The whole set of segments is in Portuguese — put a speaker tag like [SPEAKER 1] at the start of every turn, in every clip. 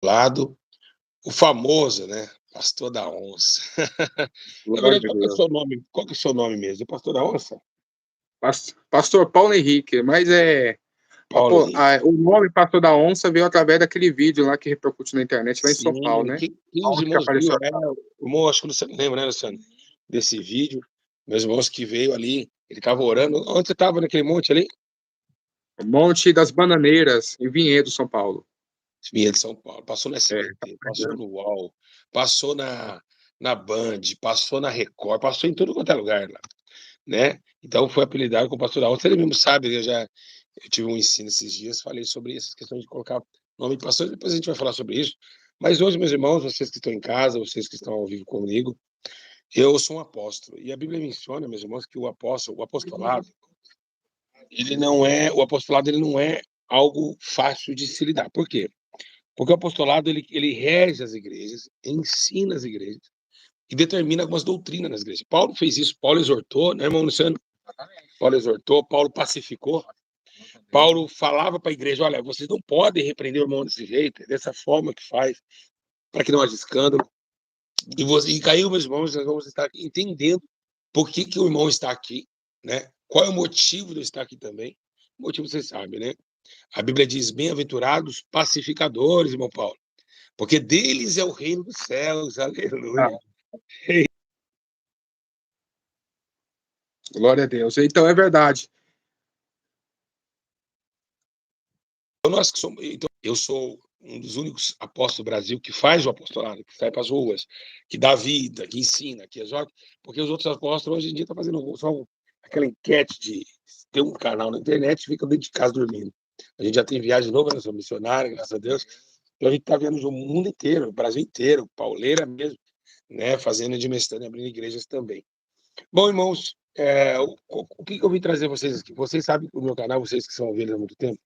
[SPEAKER 1] lado, o famoso, né, pastor da onça. Na
[SPEAKER 2] Glória
[SPEAKER 1] verdade,
[SPEAKER 2] a
[SPEAKER 1] qual que é o
[SPEAKER 2] Deus.
[SPEAKER 1] seu nome? Qual que é o seu nome mesmo? É pastor da onça?
[SPEAKER 2] Pastor Paulo Henrique, mas
[SPEAKER 1] Paulo Henrique.
[SPEAKER 2] o nome Pastor da Onça veio através daquele vídeo lá que repercute na internet, lá em São Paulo,
[SPEAKER 1] Sim,
[SPEAKER 2] né?
[SPEAKER 1] quem os
[SPEAKER 2] Onde que
[SPEAKER 1] irmãos viu,
[SPEAKER 2] apareceu.
[SPEAKER 1] o irmão, acho que você lembra, né, Luciano, desse vídeo, meus irmãos que veio ali, ele estava orando, onde você estava naquele monte ali?
[SPEAKER 2] Monte das Bananeiras, em Vinhedo, São Paulo.
[SPEAKER 1] Vinha de São Paulo, passou no
[SPEAKER 2] Tá
[SPEAKER 1] SBT, passou
[SPEAKER 2] pregando.
[SPEAKER 1] no UOL, passou na Band, passou na Record, passou em tudo quanto é lugar lá, né? Então foi apelidado com o pastor da onça, ele mesmo sabe, eu tive um ensino esses dias, falei sobre essas questões de colocar nome de pastor, depois a gente vai falar sobre isso. Mas hoje, meus irmãos, vocês que estão em casa, vocês que estão ao vivo comigo, eu sou um apóstolo. E a Bíblia menciona, meus irmãos, que o apostolado, o apostolado ele não é algo fácil de se lidar. Por quê? Porque o apostolado ele rege as igrejas, ensina as igrejas e determina algumas doutrinas nas igrejas. Paulo fez isso, Paulo exortou, né, irmão Luciano? Paulo exortou, Paulo pacificou. Paulo falava para a igreja: olha, vocês não podem repreender o irmão desse jeito, é dessa forma que faz, para que não haja escândalo. E caiu, meus irmãos, nós vamos estar entendendo por que o irmão está aqui, né? Qual é o motivo de eu estar aqui também? O motivo vocês sabem, né? A Bíblia diz: bem-aventurados pacificadores, irmão Paulo, porque deles é o reino dos céus, aleluia.
[SPEAKER 2] Glória a Deus. Então é verdade.
[SPEAKER 1] Então, eu sou um dos únicos apóstolos do Brasil que faz o apostolado, que sai para as ruas, que dá vida, que ensina, que exorta, porque os outros apóstolos hoje em dia estão fazendo só aquela enquete de ter um canal na internet e ficam dentro de casa dormindo. A gente já tem viagem nova, nós somos missionários, graças a Deus. Então a gente está vendo o mundo inteiro, o Brasil inteiro, pauleira mesmo, né, fazendo de mestrando e abrindo igrejas também. Bom, irmãos, o que eu vim trazer vocês aqui? Vocês sabem que o meu canal, vocês que são ovelhas há muito tempo,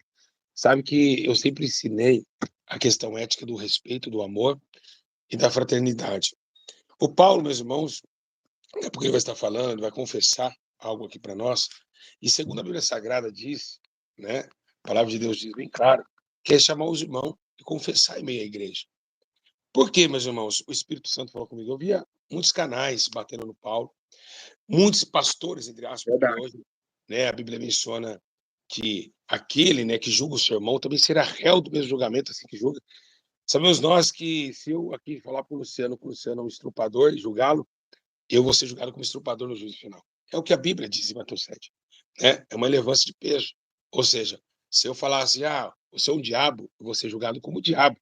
[SPEAKER 1] sabe que eu sempre ensinei a questão ética do respeito, do amor e da fraternidade. O Paulo, meus irmãos, é porque ele vai estar falando, vai confessar algo aqui para nós. E segundo a Bíblia Sagrada diz, né, a palavra de Deus diz bem claro, que é chamar os irmãos e confessar em meio à igreja. Por quê, meus irmãos? O Espírito Santo falou comigo. Eu via muitos canais batendo no Paulo, muitos pastores, entre aspas, porque
[SPEAKER 2] Verdade.
[SPEAKER 1] hoje, né, a Bíblia menciona que aquele, né, que julga o seu irmão também será réu do mesmo julgamento, assim que julga. Sabemos nós que se eu aqui falar para o Luciano que o Luciano é um estrupador e julgá-lo, eu vou ser julgado como estrupador no juízo final. É o que a Bíblia diz em Mateus 7. Né? É uma relevância de peso. Ou seja, se eu falar assim, você é um diabo, eu vou ser julgado como diabo.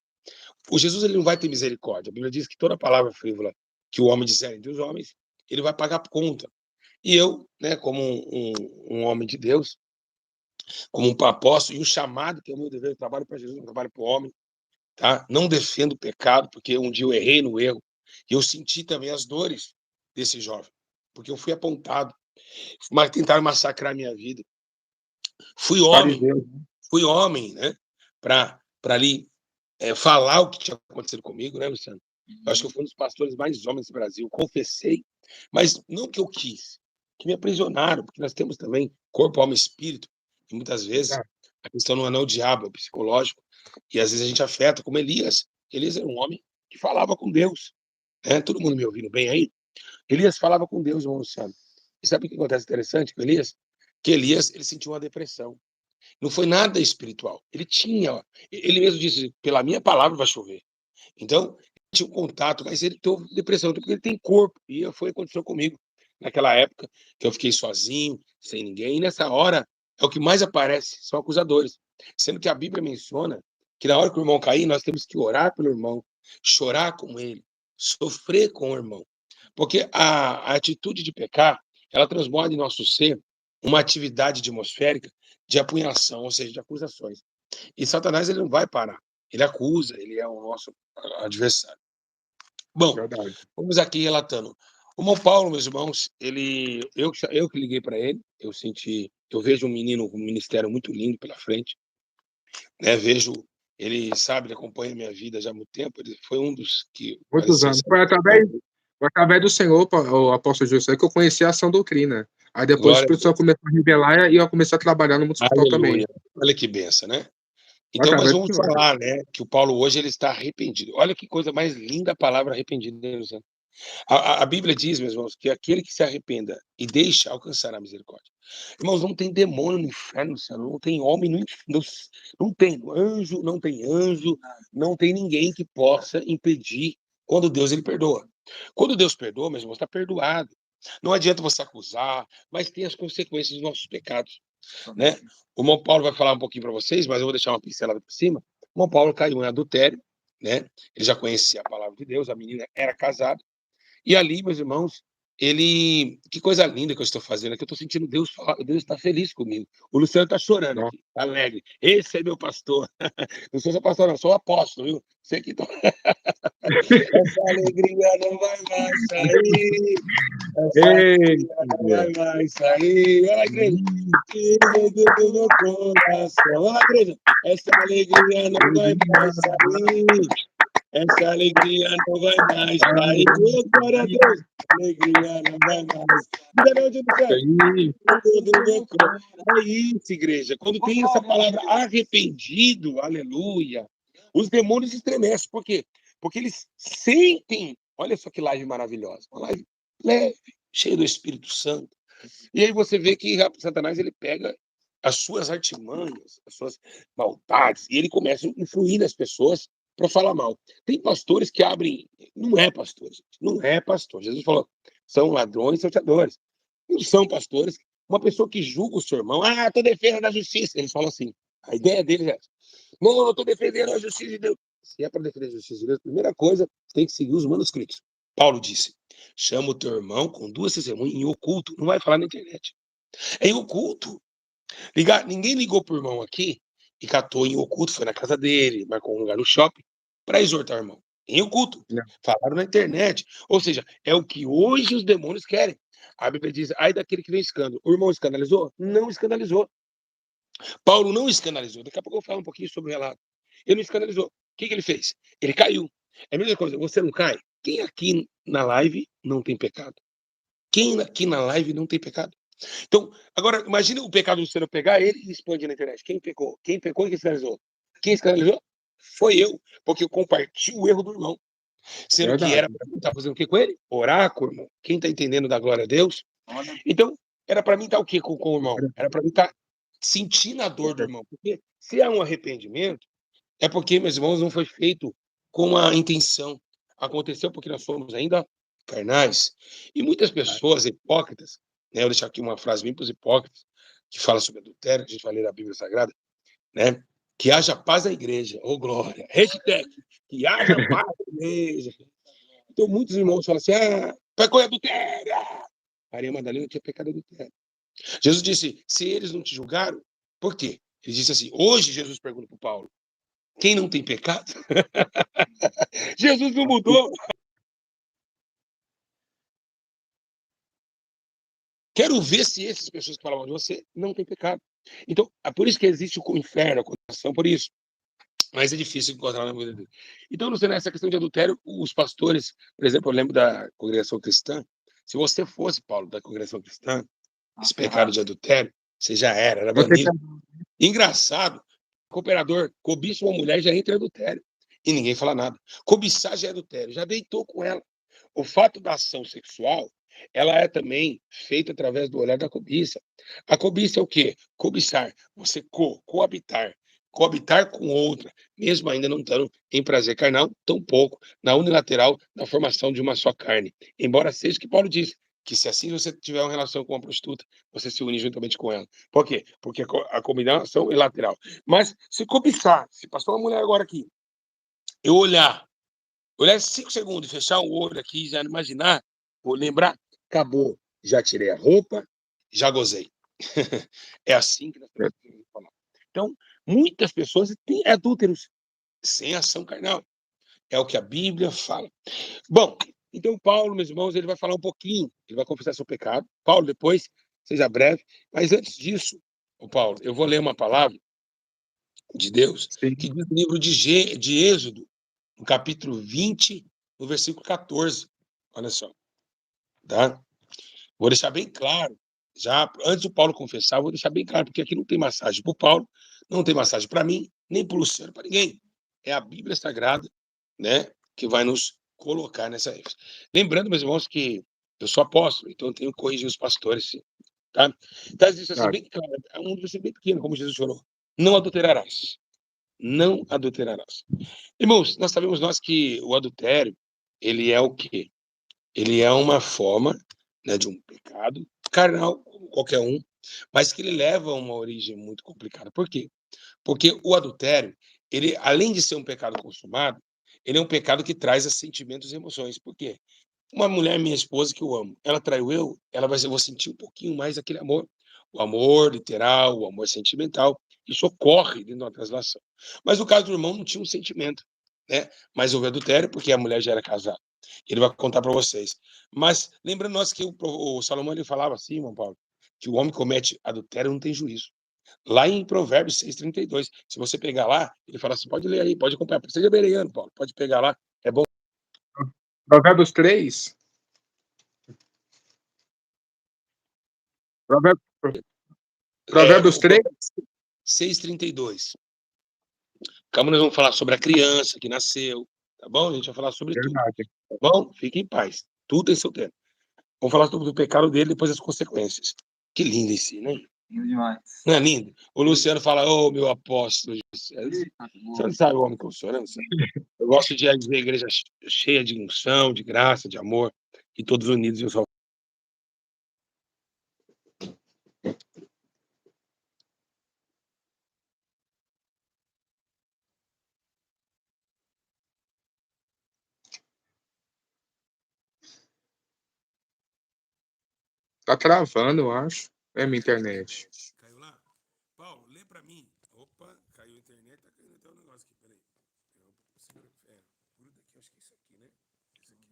[SPEAKER 1] O Jesus ele não vai ter misericórdia. A Bíblia diz que toda palavra frívola que o homem disser entre os homens, ele vai pagar conta. E eu, né, como um homem de Deus, como um apóstolo e um chamado, que é o meu dever, eu trabalho para Jesus, não trabalho para o homem, tá? Não defendo o pecado, porque um dia eu errei no erro, e eu senti também as dores desse jovem, porque eu fui apontado, mas tentaram massacrar a minha vida. Fui homem,
[SPEAKER 2] Fariseu.
[SPEAKER 1] fui homem, né, para ali falar o que tinha acontecido comigo, né, Luciano? Eu acho que eu fui um dos pastores mais homens do Brasil, confessei, mas não que eu quis, que me aprisionaram, porque nós temos também corpo, alma e espírito, e muitas vezes a questão não é o diabo, é o psicológico, e às vezes a gente afeta, como Elias. Elias era um homem que falava com Deus, né? Todo mundo me ouvindo bem aí? Elias falava com Deus, irmão Luciano. E sabe o que acontece interessante com Elias? Que Elias, ele sentiu uma depressão. Não foi nada espiritual. Ele mesmo disse, pela minha palavra vai chover. Então, tinha um contato, mas ele teve depressão, porque ele tem corpo. E foi o que aconteceu comigo naquela época, que eu fiquei sozinho, sem ninguém. E nessa hora, é o que mais aparece, são acusadores. Sendo que a Bíblia menciona que na hora que o irmão cair, nós temos que orar pelo irmão, chorar com ele, sofrer com o irmão. Porque a atitude de pecar, ela transborda em nosso ser uma atividade atmosférica de apunhação, ou seja, de acusações. E Satanás ele não vai parar. Ele acusa, ele é o nosso adversário. Bom,
[SPEAKER 2] Verdade.
[SPEAKER 1] vamos aqui relatando. O irmão Paulo, meus irmãos, eu que liguei para ele, eu vejo um menino com um ministério muito lindo pela frente, né? Vejo, ele sabe, ele acompanha a minha vida já há muito tempo, ele foi um dos que
[SPEAKER 2] Muitos
[SPEAKER 1] parecia
[SPEAKER 2] anos.
[SPEAKER 1] ser.
[SPEAKER 2] Foi através do Senhor, o apóstolo José, que eu conheci a ação doutrina. Aí depois o
[SPEAKER 1] Glória a
[SPEAKER 2] Espírito Santo
[SPEAKER 1] Deus.
[SPEAKER 2] começou a revelar e eu comecei a trabalhar no mundo espiritual também.
[SPEAKER 1] Aleluia. Olha que benção, né? Então, mas
[SPEAKER 2] Através do
[SPEAKER 1] vamos
[SPEAKER 2] Senhor.
[SPEAKER 1] falar, né, que o Paulo hoje ele está arrependido. Olha que coisa mais linda a palavra arrependido, né, Luciano? A Bíblia diz, meus irmãos, que aquele que se arrependa e deixa alcançar a misericórdia. Irmãos, não tem demônio no inferno, Luciano, não tem homem não tem anjo, não tem ninguém que possa impedir quando Deus ele perdoa. Quando Deus perdoa, meus irmãos, está perdoado. Não adianta você acusar, mas tem as consequências dos nossos pecados, né? O irmão Paulo vai falar um pouquinho para vocês, mas eu vou deixar uma pincelada por cima. O irmão Paulo caiu em adultério, né? Ele já conhecia a palavra de Deus, a menina era casada, e ali, meus irmãos, ele. Que coisa linda que eu estou fazendo aqui. Eu estou sentindo Deus falar, Deus está feliz comigo. O Luciano está chorando
[SPEAKER 2] Ó,
[SPEAKER 1] aqui, tá alegre. Esse é meu pastor. Não sou seu pastor, não, sou apóstolo, viu? Você que tá... Essa alegria não vai mais sair. Essa
[SPEAKER 2] ei,
[SPEAKER 1] alegria não vai mais sair. Olha lá, igreja. Do meu coração. Olha lá, igreja. Essa alegria não vai mais sair. Essa alegria não vai mais sair. Ô, glória a Deus. Alegria não vai mais. Diga não, Deus do céu.
[SPEAKER 2] aí,
[SPEAKER 1] É isso, igreja. Quando tem essa palavra arrependido, aleluia, os demônios estremecem. Por quê? Porque eles sentem. Olha só que live maravilhosa. Uma live leve, cheia do Espírito Santo. E aí você vê que Satanás ele pega as suas artimanhas, as suas maldades, e ele começa a influir nas pessoas para falar mal. Tem pastores que abrem. Não é pastor, gente. Não é pastor. Jesus falou: são ladrões, salteadores. Não são pastores. Uma pessoa que julga o seu irmão, estou defendendo da justiça. Eles falam assim. A ideia deles é: não, eu estou defendendo a justiça de Deus. Se é para defender a justiça de Deus, a primeira coisa, tem que seguir os manuscritos. Paulo disse: chama o teu irmão com duas testemunhas em oculto. Não vai falar na internet. É em oculto. Ninguém ligou pro irmão aqui e catou em oculto, foi na casa dele, marcou um lugar no shopping para exortar o irmão. Em oculto.
[SPEAKER 2] né?
[SPEAKER 1] Falaram na internet. Ou seja, é o que hoje os demônios querem. A Bíblia diz: ai daquele que vem escândalo. O irmão escandalizou? Não escandalizou. Paulo não escandalizou. Daqui a pouco eu falo um pouquinho sobre o relato. Ele não escandalizou. O que ele fez? Ele caiu. É a mesma coisa, você não cai? Quem aqui na live não tem pecado? Quem aqui na live não tem pecado? Então, agora, imagine o pecado do Luciano pegar ele e expandir na internet. Quem pecou? Quem pecou e quem escandalizou? Quem escandalizou? Foi eu, porque eu compartilho o erro do irmão. Sendo que
[SPEAKER 2] Verdade.
[SPEAKER 1] era para mim estar fazendo o que com ele? Orar com o irmão. Quem está entendendo da glória a Deus? Então, era para mim estar o que com o irmão? Era para mim estar sentindo a dor do irmão. Porque se há um arrependimento, é porque, meus irmãos, não foi feito com a intenção. Aconteceu porque nós somos ainda carnais. E muitas pessoas hipócritas, né? Eu vou deixar aqui uma frase bem para os hipócritas, que fala sobre adultério, a gente vai ler a Bíblia Sagrada, né? Que haja paz na igreja. Ô, glória. Hashtag, que haja paz na igreja. Então, muitos irmãos falam assim, pecou em adultério. Maria Madalena tinha pecado em adultério. Jesus disse, se eles não te julgaram, por quê? Ele disse assim, hoje Jesus pergunta para o Paulo, quem não tem pecado? Jesus não mudou. Quero ver se essas pessoas que falavam de você não têm pecado. Então, é por isso que existe o inferno, a condenação, por isso. Mas é difícil encontrar na vida dele. Então, não sei, nessa questão de adultério, os pastores, por exemplo, eu lembro da congregação cristã, se você fosse, Paulo, da congregação cristã, esse pecado de adultério, você já era
[SPEAKER 2] Você
[SPEAKER 1] banido. Engraçado, cooperador cobiça uma mulher e já entra em adultério. E ninguém fala nada. Cobiçar já é adultério, já deitou com ela. O fato da ação sexual, ela é também feita através do olhar da cobiça. A cobiça é o quê? Cobiçar, você coabitar. Coabitar com outra, mesmo ainda não estando em prazer carnal, tampouco na unilateral, na formação de uma só carne. Embora seja o que Paulo diz, que se assim você tiver uma relação com uma prostituta, você se une juntamente com ela. Por quê? Porque a combinação é lateral. Mas se cobiçar, se passou uma mulher agora aqui, eu olhar 5 segundos, fechar o olho aqui, já imaginar, vou lembrar, acabou. Já tirei a roupa, já gozei. É assim que nós temos que falar. Então, muitas pessoas têm adúlteros sem ação carnal. É o que a Bíblia fala. Bom, então Paulo, meus irmãos, ele vai falar um pouquinho, ele vai confessar seu pecado. Paulo, depois, seja breve. Mas antes disso, Paulo, eu vou ler uma palavra de Deus
[SPEAKER 2] Sim.
[SPEAKER 1] que diz no livro de Êxodo, no capítulo 20, no versículo 14. Olha só, tá? Vou deixar bem claro, já antes do Paulo confessar, vou deixar bem claro, porque aqui não tem massagem para o Paulo, não tem massagem para mim, nem para o Luciano, para ninguém. É a Bíblia Sagrada, né, que vai nos colocar nessa ênfase. Lembrando, meus irmãos, que eu sou apóstolo, então eu tenho que corrigir os pastores, sim, tá? Tá isso assim, bem claro, é um dos bem pequeno, como Jesus falou. Não adulterarás. Não adulterarás. Irmãos, nós sabemos que o adultério, ele é o quê? Ele é uma forma, né, de um pecado carnal, como qualquer um, mas que ele leva a uma origem muito complicada. Por quê? Porque o adultério, ele, além de ser um pecado consumado, ele é um pecado que traz sentimentos e emoções. Por quê? Uma mulher, minha esposa, que eu amo, ela traiu ela vai, eu vou sentir um pouquinho mais aquele amor. O amor literal, o amor sentimental. Isso ocorre dentro da translação. Mas no caso do irmão, não tinha um sentimento, né? Mas houve adultério porque a mulher já era casada. Ele vai contar para vocês. Mas lembrando nós que o Salomão ele falava assim, irmão Paulo, que o homem que comete adultério não tem juízo. Lá em Provérbios 6:32, se você pegar lá, ele fala assim, pode ler aí, pode acompanhar. Seja bereano, Paulo, pode pegar lá, é bom.
[SPEAKER 2] Provérbios 3. Provérbios 3.
[SPEAKER 1] 6:32. Calma, nós vamos falar sobre a criança que nasceu, tá bom? A gente vai falar sobre tudo,
[SPEAKER 2] Verdade.
[SPEAKER 1] tá bom? Fique em paz, tudo tem seu tempo. Vamos falar sobre o pecado dele e depois as consequências. Que lindo esse, né?
[SPEAKER 3] Lindo demais.
[SPEAKER 1] Não é lindo? O Luciano fala, ô, meu apóstolo, você não sabe o homem que eu sou, né, Luciano? Eu gosto de ver a igreja cheia de unção, de graça, de amor, e todos unidos em um só.
[SPEAKER 2] Tá travando, eu acho. É minha internet.
[SPEAKER 1] Caiu lá? Paulo, lê pra mim. Opa, caiu a internet, tá caindo até o negócio aqui, peraí. Gruda aqui, acho que é isso aqui, né? Isso aqui.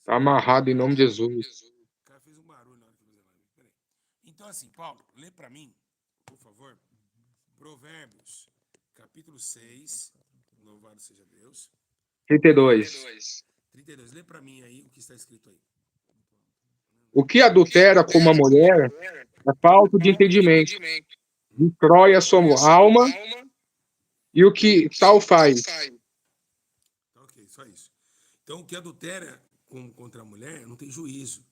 [SPEAKER 2] Tá amarrado em nome de Jesus.
[SPEAKER 1] O cara fez um barulho na hora que eu fiz a live. Peraí. Então, assim, Paulo, lê pra mim, por favor, Provérbios, capítulo 6, louvado seja Deus.
[SPEAKER 2] 32.
[SPEAKER 1] 32, lê pra mim aí o que está escrito aí.
[SPEAKER 2] O que adultera com uma mulher é falta de entendimento. Destrói a sua alma e o que tal faz.
[SPEAKER 1] Tá ok, só isso. Então, o que adultera contra a mulher não tem juízo.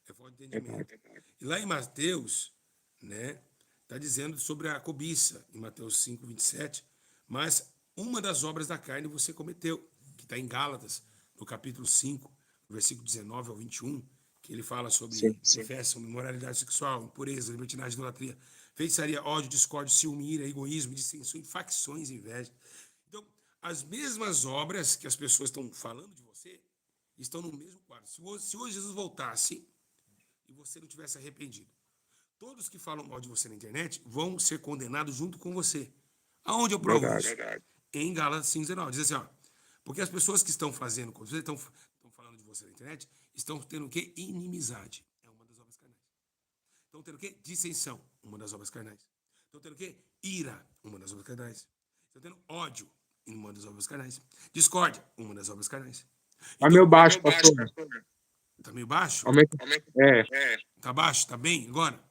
[SPEAKER 1] É falta de entendimento. E lá em Mateus, né, tá dizendo sobre a cobiça, em Mateus 5:27, mas uma das obras da carne você cometeu, que está em Gálatas, no capítulo 5, versículo 19 ao 21, que ele fala sobre festa, imoralidade sexual, impureza, libertinagem, idolatria, feitiçaria, ódio, discórdia, ciúme, ira, egoísmo, dissensão, facções, inveja. Então, as mesmas obras que as pessoas estão falando de você estão no mesmo quadro. Se hoje Jesus voltasse e você não tivesse arrependido, todos que falam mal de você na internet vão ser condenados junto com você. Aonde eu provo isso? Em Gálatas 5:19. Diz assim, ó, porque as pessoas que estão fazendo, estão falando de você na internet, estão tendo o quê? Inimizade. É uma das obras carnais. Estão tendo o quê? Dissensão. Uma das obras carnais. Estão tendo o quê? Ira. Uma das obras carnais. Estão tendo ódio. Uma das obras carnais. Discórdia. Uma das obras carnais.
[SPEAKER 2] Tá meio baixo, pastor.
[SPEAKER 1] Tá meio baixo?
[SPEAKER 2] Aumenta.
[SPEAKER 1] Tá baixo? Tá bem agora?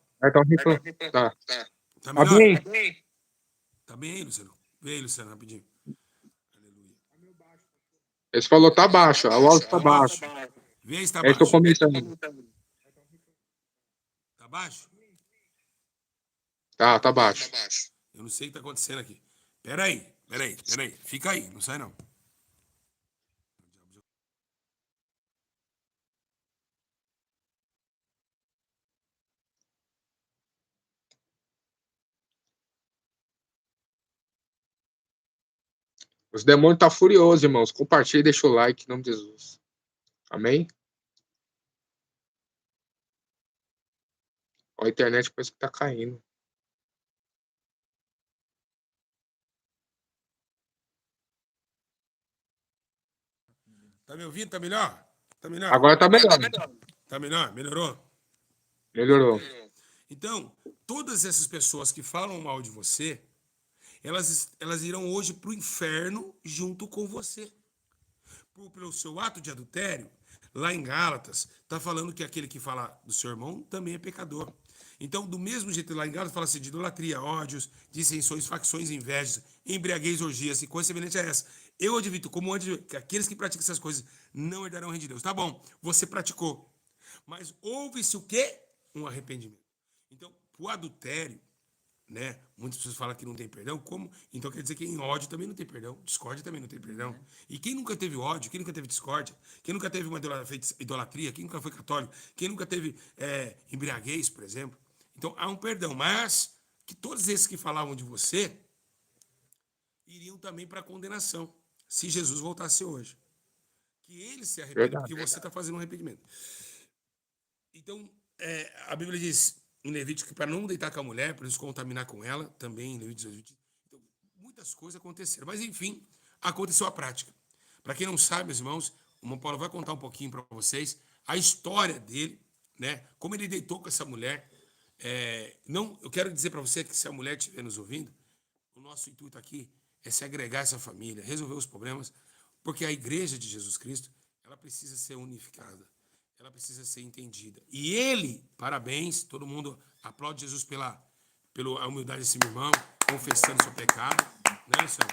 [SPEAKER 2] Tá.
[SPEAKER 1] Tá melhor?
[SPEAKER 2] bem?
[SPEAKER 1] Tá bem aí, Luciano? Vem aí, Luciano, rapidinho. Aleluia.
[SPEAKER 2] Ele falou tá baixo. O áudio tá baixo.
[SPEAKER 1] Vê aí se tá
[SPEAKER 2] Eu tô
[SPEAKER 1] baixo.
[SPEAKER 2] comentando.
[SPEAKER 1] Tá baixo?
[SPEAKER 2] Tá baixo.
[SPEAKER 1] Eu não sei o que tá acontecendo aqui. Peraí. Fica aí, não sai não.
[SPEAKER 2] Os demônios tá furiosos, irmãos. Compartilha e deixa o like em nome de Jesus. Amém? Ó, a internet parece que tá caindo.
[SPEAKER 1] Tá me ouvindo? Tá melhor? Tá melhor?
[SPEAKER 2] Agora tá melhor.
[SPEAKER 1] Tá melhor? Melhorou?
[SPEAKER 2] Melhorou.
[SPEAKER 1] Então, todas essas pessoas que falam mal de você, elas irão hoje para o inferno junto com você. Pelo seu ato de adultério, lá em Gálatas, está falando que aquele que fala do seu irmão também é pecador. Então, do mesmo jeito, lá em Gálatas fala assim, de idolatria, ódios, dissensões, facções, invejas, embriaguez, orgias e coisa semelhante a essa. Eu advito, como antes, que aqueles que praticam essas coisas não herdarão o reino de Deus. Tá bom, você praticou. Mas houve-se o quê? Um arrependimento. Então, o adultério, né? Muitas pessoas falam que não tem perdão, como? Então quer dizer que em ódio também não tem perdão, discórdia também não tem perdão. E quem nunca teve ódio, quem nunca teve discórdia, quem nunca teve uma idolatria, quem nunca foi católico, quem nunca teve embriaguez, por exemplo. Então há um perdão, mas que todos esses que falavam de você iriam também para a condenação, se Jesus voltasse hoje. Que ele se arrependa, porque você está fazendo um arrependimento. Então, a Bíblia diz em Levítico que para não deitar com a mulher, para não se contaminar com ela, também em Levítico 18. Então, muitas coisas aconteceram. Mas, enfim, aconteceu a prática. Para quem não sabe, meus irmãos, o irmão Paulo vai contar um pouquinho para vocês a história dele, né? Como ele deitou com essa mulher. Não, eu quero dizer para você que se a mulher estiver nos ouvindo, o nosso intuito aqui é se agregar a essa família, resolver os problemas, porque a igreja de Jesus Cristo, ela precisa ser unificada. Ela precisa ser entendida. E ele, parabéns, todo mundo aplaude Jesus pela humildade desse meu irmão, confessando seu pecado. Né, Luciano?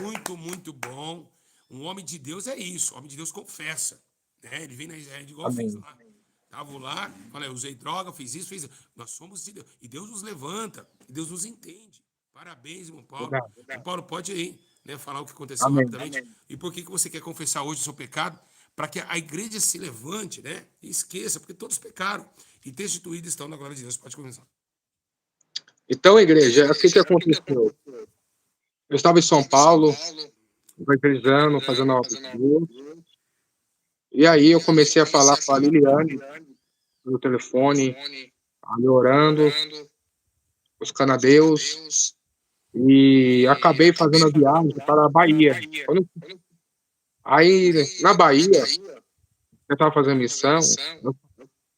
[SPEAKER 1] Muito, muito bom. Um homem de Deus é isso. O homem de Deus confessa. Né? Ele vem na Israel igual fez lá. Estava lá, falei, usei droga, fiz isso, fiz isso. Nós somos de Deus. E Deus nos levanta. E Deus nos entende. Parabéns, irmão Paulo. Irmão Paulo, pode ir, né, falar o que aconteceu rapidamente. E por que você quer confessar hoje o seu pecado? Para que a igreja se levante, né? E esqueça, porque todos pecaram e destituídos estão na glória de Deus. Pode começar.
[SPEAKER 2] Então, igreja, o que aconteceu? Eu estava em São Paulo, evangelizando, fazendo a obra de Deus. E aí eu comecei a falar com a Liliane no telefone, ali orando, buscando a Deus. E acabei fazendo a viagem para a Bahia. Aí, na Bahia, eu estava fazendo missão,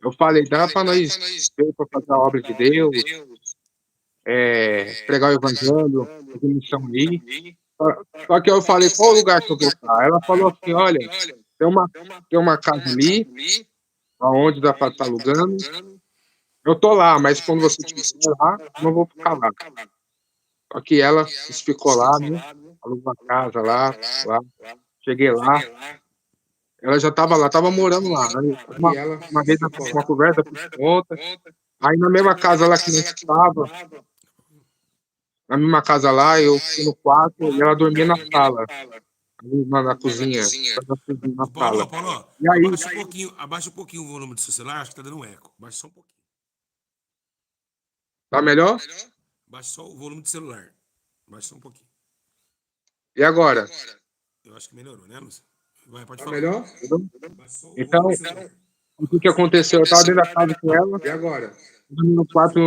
[SPEAKER 2] eu falei, dá para nós ir para fazer a obra de Deus, pregar o evangelho, fazer missão aí. Só que eu falei, qual lugar que eu vou estar? Ela falou assim, olha, tem uma casa ali, aonde dá para estar alugando. Eu tô lá, mas quando você estiver lá, eu não vou ficar lá. Só que ela ficou lá, né? Alugou uma casa lá. Cheguei lá. Ela já estava lá, estava morando lá. Uma vez uma conversa, fiz conta. Aí na mesma casa lá que nós estava, na mesma casa lá, eu fui no quarto e ela dormia na sala. Na cozinha. Na sala.
[SPEAKER 1] Paulo,
[SPEAKER 2] e aí,
[SPEAKER 1] abaixa um pouquinho o volume do seu celular, acho que tá dando um eco. Abaixa só um pouquinho.
[SPEAKER 2] Tá melhor?
[SPEAKER 1] Baixa só o volume do celular. Baixa só um pouquinho.
[SPEAKER 2] E agora?
[SPEAKER 1] Eu acho que melhorou, né, Lúcio? Vai, pode
[SPEAKER 2] falar.
[SPEAKER 1] Melhor?
[SPEAKER 2] Então, o que aconteceu? Eu estava dentro da casa com ela. E agora? No quarto.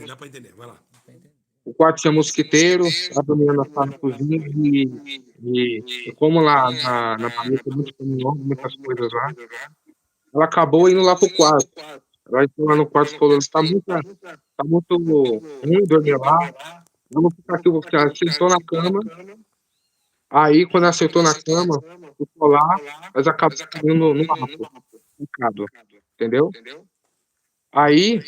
[SPEAKER 1] Dá pra entender, vai lá.
[SPEAKER 2] O quarto tinha mosquiteiro, ela dormia na sala, na cozinha, e como lá na Bahia tem muito caminhão, muitas coisas lá, ela acabou indo lá pro quarto. Ela entrou lá no quarto e falou, tá muito ruim dormir lá, vamos ficar aqui, porque ela sentou na cama. Aí, quando ela sentou na cama, ficou lá, mas acabou caindo no pecado, entendeu? Aí,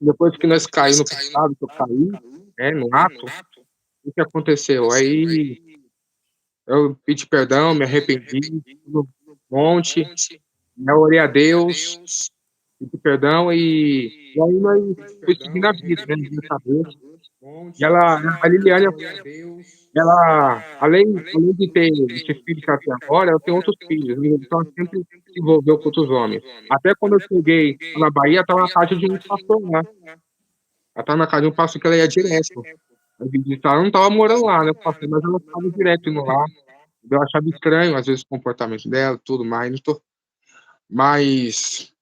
[SPEAKER 2] depois que nós caímos no pecado, que eu caí, no ato, o que aconteceu? Aí, eu pedi perdão, me arrependi, no monte, eu orei a Deus, pedi perdão, e aí nós fui seguindo a vida, né, na minha cabeça. E a Liliane, ela, além de ter esse filho que ela tem agora, ela tem outros filhos, então ela sempre se envolveu com outros homens. Até quando eu cheguei na Bahia, ela estava na casa de um pastor lá. Ela estava na casa de um pastor que ela ia direto. Ela não estava morando lá, né, pastor, mas ela estava direto indo lá. Eu achava estranho, às vezes, o comportamento dela, tudo mais. Mas,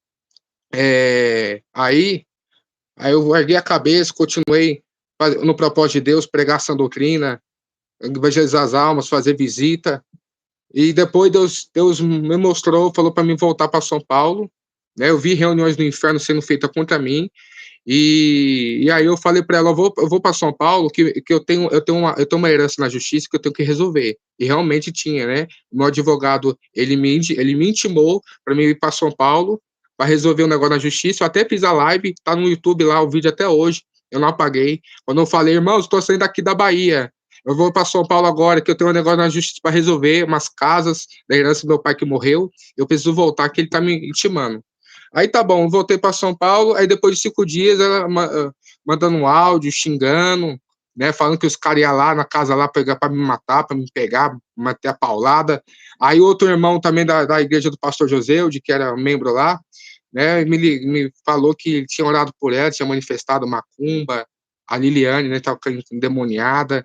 [SPEAKER 2] aí eu ergui a cabeça, continuei no propósito de Deus, pregar essa doutrina, evangelizar as almas, fazer visita. E depois Deus me mostrou, falou para mim voltar para São Paulo. Né? Eu vi reuniões do inferno sendo feitas contra mim. E aí eu falei para ela, eu vou para São Paulo, que eu tenho uma herança na justiça que eu tenho que resolver. E realmente tinha, né? O meu advogado, ele me intimou para mim ir para São Paulo, para resolver um negócio na justiça. Eu até fiz a live, tá no YouTube lá, o vídeo até hoje. Eu não apaguei. Quando eu falei, irmãos, estou saindo daqui da Bahia. Eu vou para São Paulo agora, que eu tenho um negócio na justiça para resolver, umas casas da herança do meu pai que morreu. Eu preciso voltar, que ele tá me intimando. Aí tá bom, eu voltei para São Paulo. Aí depois de 5 dias, ela mandando um áudio, xingando, né? Falando que os caras iam lá na casa lá pegar para me matar, para me pegar, meter a paulada. Aí outro irmão também da igreja do pastor Joseude, que era membro lá, né? Me falou que tinha orado por ela, tinha manifestado macumba, a Liliane, né? Estava endemoniada,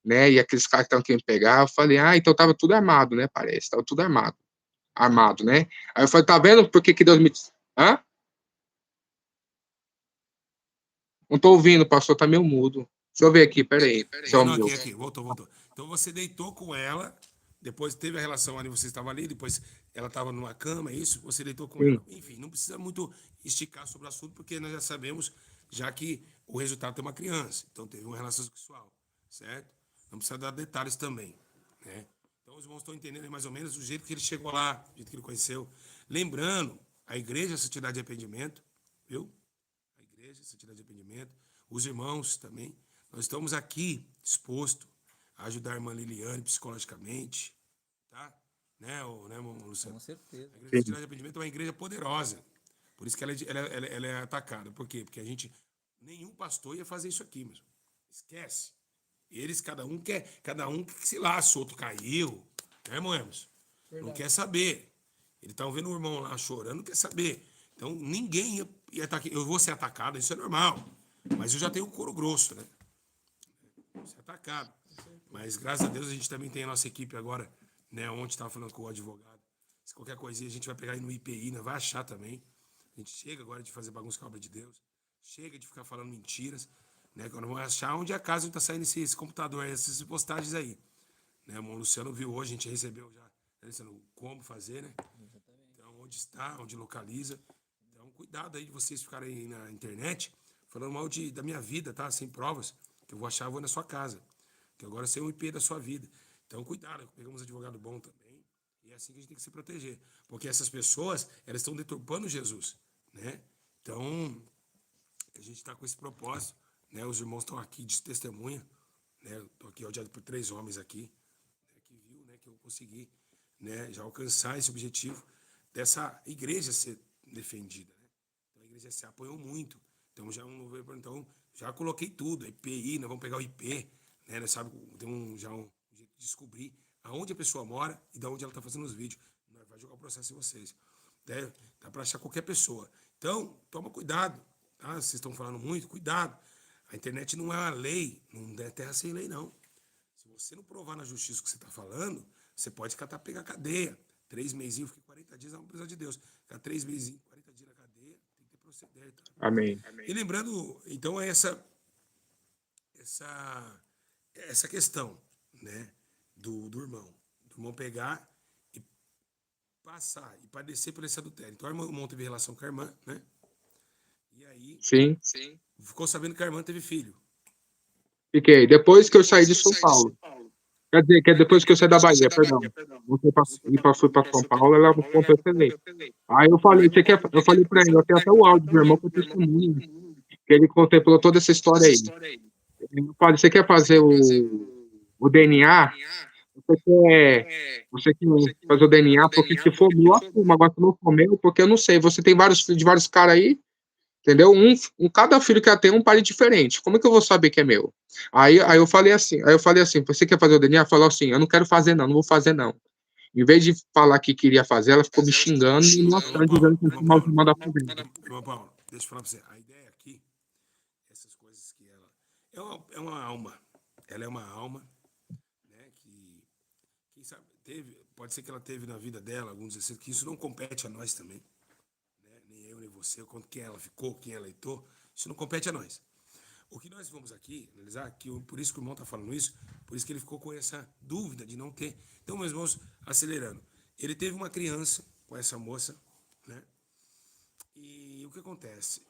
[SPEAKER 2] né? E aqueles caras que estavam querendo pegar. Eu falei, então tava tudo armado, né? Parece, tava tudo armado. Armado, né? Aí eu falei, tá vendo por que Deus me. Hã? Não tô ouvindo, o pastor tá meio mudo. Deixa eu ver aqui, peraí. Se é o
[SPEAKER 3] Não,
[SPEAKER 2] meu.
[SPEAKER 3] aqui, voltou. Então você deitou com ela, depois teve a relação ali, você estava ali, depois ela estava numa cama, é isso? Você deitou com
[SPEAKER 2] Sim,
[SPEAKER 3] ela. Enfim, não precisa muito esticar sobre o assunto, porque nós já sabemos, já que o resultado é uma criança. Então teve uma relação sexual, certo? Não precisa dar detalhes também, né? Então os irmãos estão entendendo mais ou menos o jeito que ele chegou lá, o jeito que ele conheceu. Lembrando, a igreja, a santidade de arrependimento, viu? A igreja, santidade de arrependimento, os irmãos também. Nós estamos aqui dispostos a ajudar a irmã Liliane psicologicamente, tá? Né, irmão Luciano?
[SPEAKER 4] Com certeza.
[SPEAKER 3] A igreja de
[SPEAKER 2] sim,
[SPEAKER 3] santidade de arrependimento é uma igreja poderosa. Por isso que ela é atacada. Por quê? Porque a gente, nenhum pastor ia fazer isso aqui, mesmo. Esquece. Eles, cada um que se lasca, outro caiu, né, irmão Hermes? Não quer saber. Eles estavam vendo o irmão lá chorando, não quer saber. Então, ninguém ia atacar. Eu vou ser atacado, isso é normal. Mas eu já tenho um couro grosso, né? Vou ser atacado. Mas, graças a Deus, a gente também tem a nossa equipe agora, né? Ontem estava falando com o advogado. Se qualquer coisinha a gente vai pegar aí no IPI, né? Vai achar também. A gente chega agora de fazer bagunça com a obra de Deus. Chega de ficar falando mentiras, né? Quando vão achar onde é a casa onde está saindo esse computador, essas postagens aí. Né? O Luciano viu hoje, a gente recebeu já, né, Luciano, como fazer, né? Então, onde está, onde localiza. Então, cuidado aí de vocês ficarem aí na internet falando mal da minha vida, tá? Sem provas. Que eu vou achar, eu vou na sua casa. Que agora eu sei um IP da sua vida. Então, cuidado, pegamos advogado bom também. E é assim que a gente tem que se proteger. Porque essas pessoas, elas estão deturpando Jesus, né? Então, a gente está com esse propósito, né? Os irmãos estão aqui de testemunha, né? Estou aqui rodeado por 3 homens aqui, né? Que viu, né? Que eu consegui, né? Já alcançar esse objetivo dessa igreja ser defendida, né? Então a igreja se apoiou muito. Então já coloquei tudo, IPI, nós vamos pegar o IP, né? Nós sabe, tem já um jeito de descobrir aonde a pessoa mora e de onde ela está fazendo os vídeos. Nós vai jogar o processo em vocês. Né? Dá para achar qualquer pessoa. Então, toma cuidado. Tá? Vocês estão falando muito, cuidado. A internet não é uma lei, não é terra sem lei, não. Se você não provar na justiça o que você está falando, você pode pegar cadeia. 3 mesinhos, fiquei 40 dias, vamos precisar de Deus. Ficar 3 mesinhos, 40 dias na cadeia, tem que ter proceder. Tá?
[SPEAKER 2] amém.
[SPEAKER 3] E lembrando, então, essa questão, né, do irmão. Do irmão pegar e passar e padecer por esse adultério. Então, o irmão teve relação com a irmã, né? E aí,
[SPEAKER 2] Sim,
[SPEAKER 3] ficou sabendo que a irmã teve filho.
[SPEAKER 2] fiquei. Depois que eu saí de São Paulo. Quer dizer, que é depois que eu saí da Bahia, perdão. Fui para São Paulo, ela contou esse lei. Aí eu falei, eu falei para ele, eu tenho até o áudio do meu irmão com testemunho, que ele contemplou toda essa história aí. Eu falei, você quer fazer o DNA? Você quer fazer o DNA, porque se for meu, assuma. Agora, se não for meu, porque eu não sei. Você tem vários filhos de vários caras aí, entendeu? Cada filho que ela tem um pai diferente. Como é que eu vou saber que é meu? Aí eu falei assim, você quer fazer o DNA? Ela falou assim, eu não quero fazer não vou fazer não. Em vez de falar que queria fazer, ela ficou me xingando e me mostrando, dizendo que eu sou mal de manda fazenda.
[SPEAKER 3] Irmão Paulo, deixa eu falar pra você. A ideia aqui, essas coisas que ela... É uma alma. Ela é uma alma, né, que... Quem sabe, pode ser que ela teve na vida dela alguns excessos, que isso não compete a nós também. Né? Nem eu, nem você, quanto quem ela ficou, quem ela leitou, isso não compete a nós. O que nós vamos aqui analisar, por isso que o irmão está falando isso, por isso que ele ficou com essa dúvida de não ter. Então, meus irmãos, acelerando. Ele teve uma criança com essa moça, né? E o que acontece?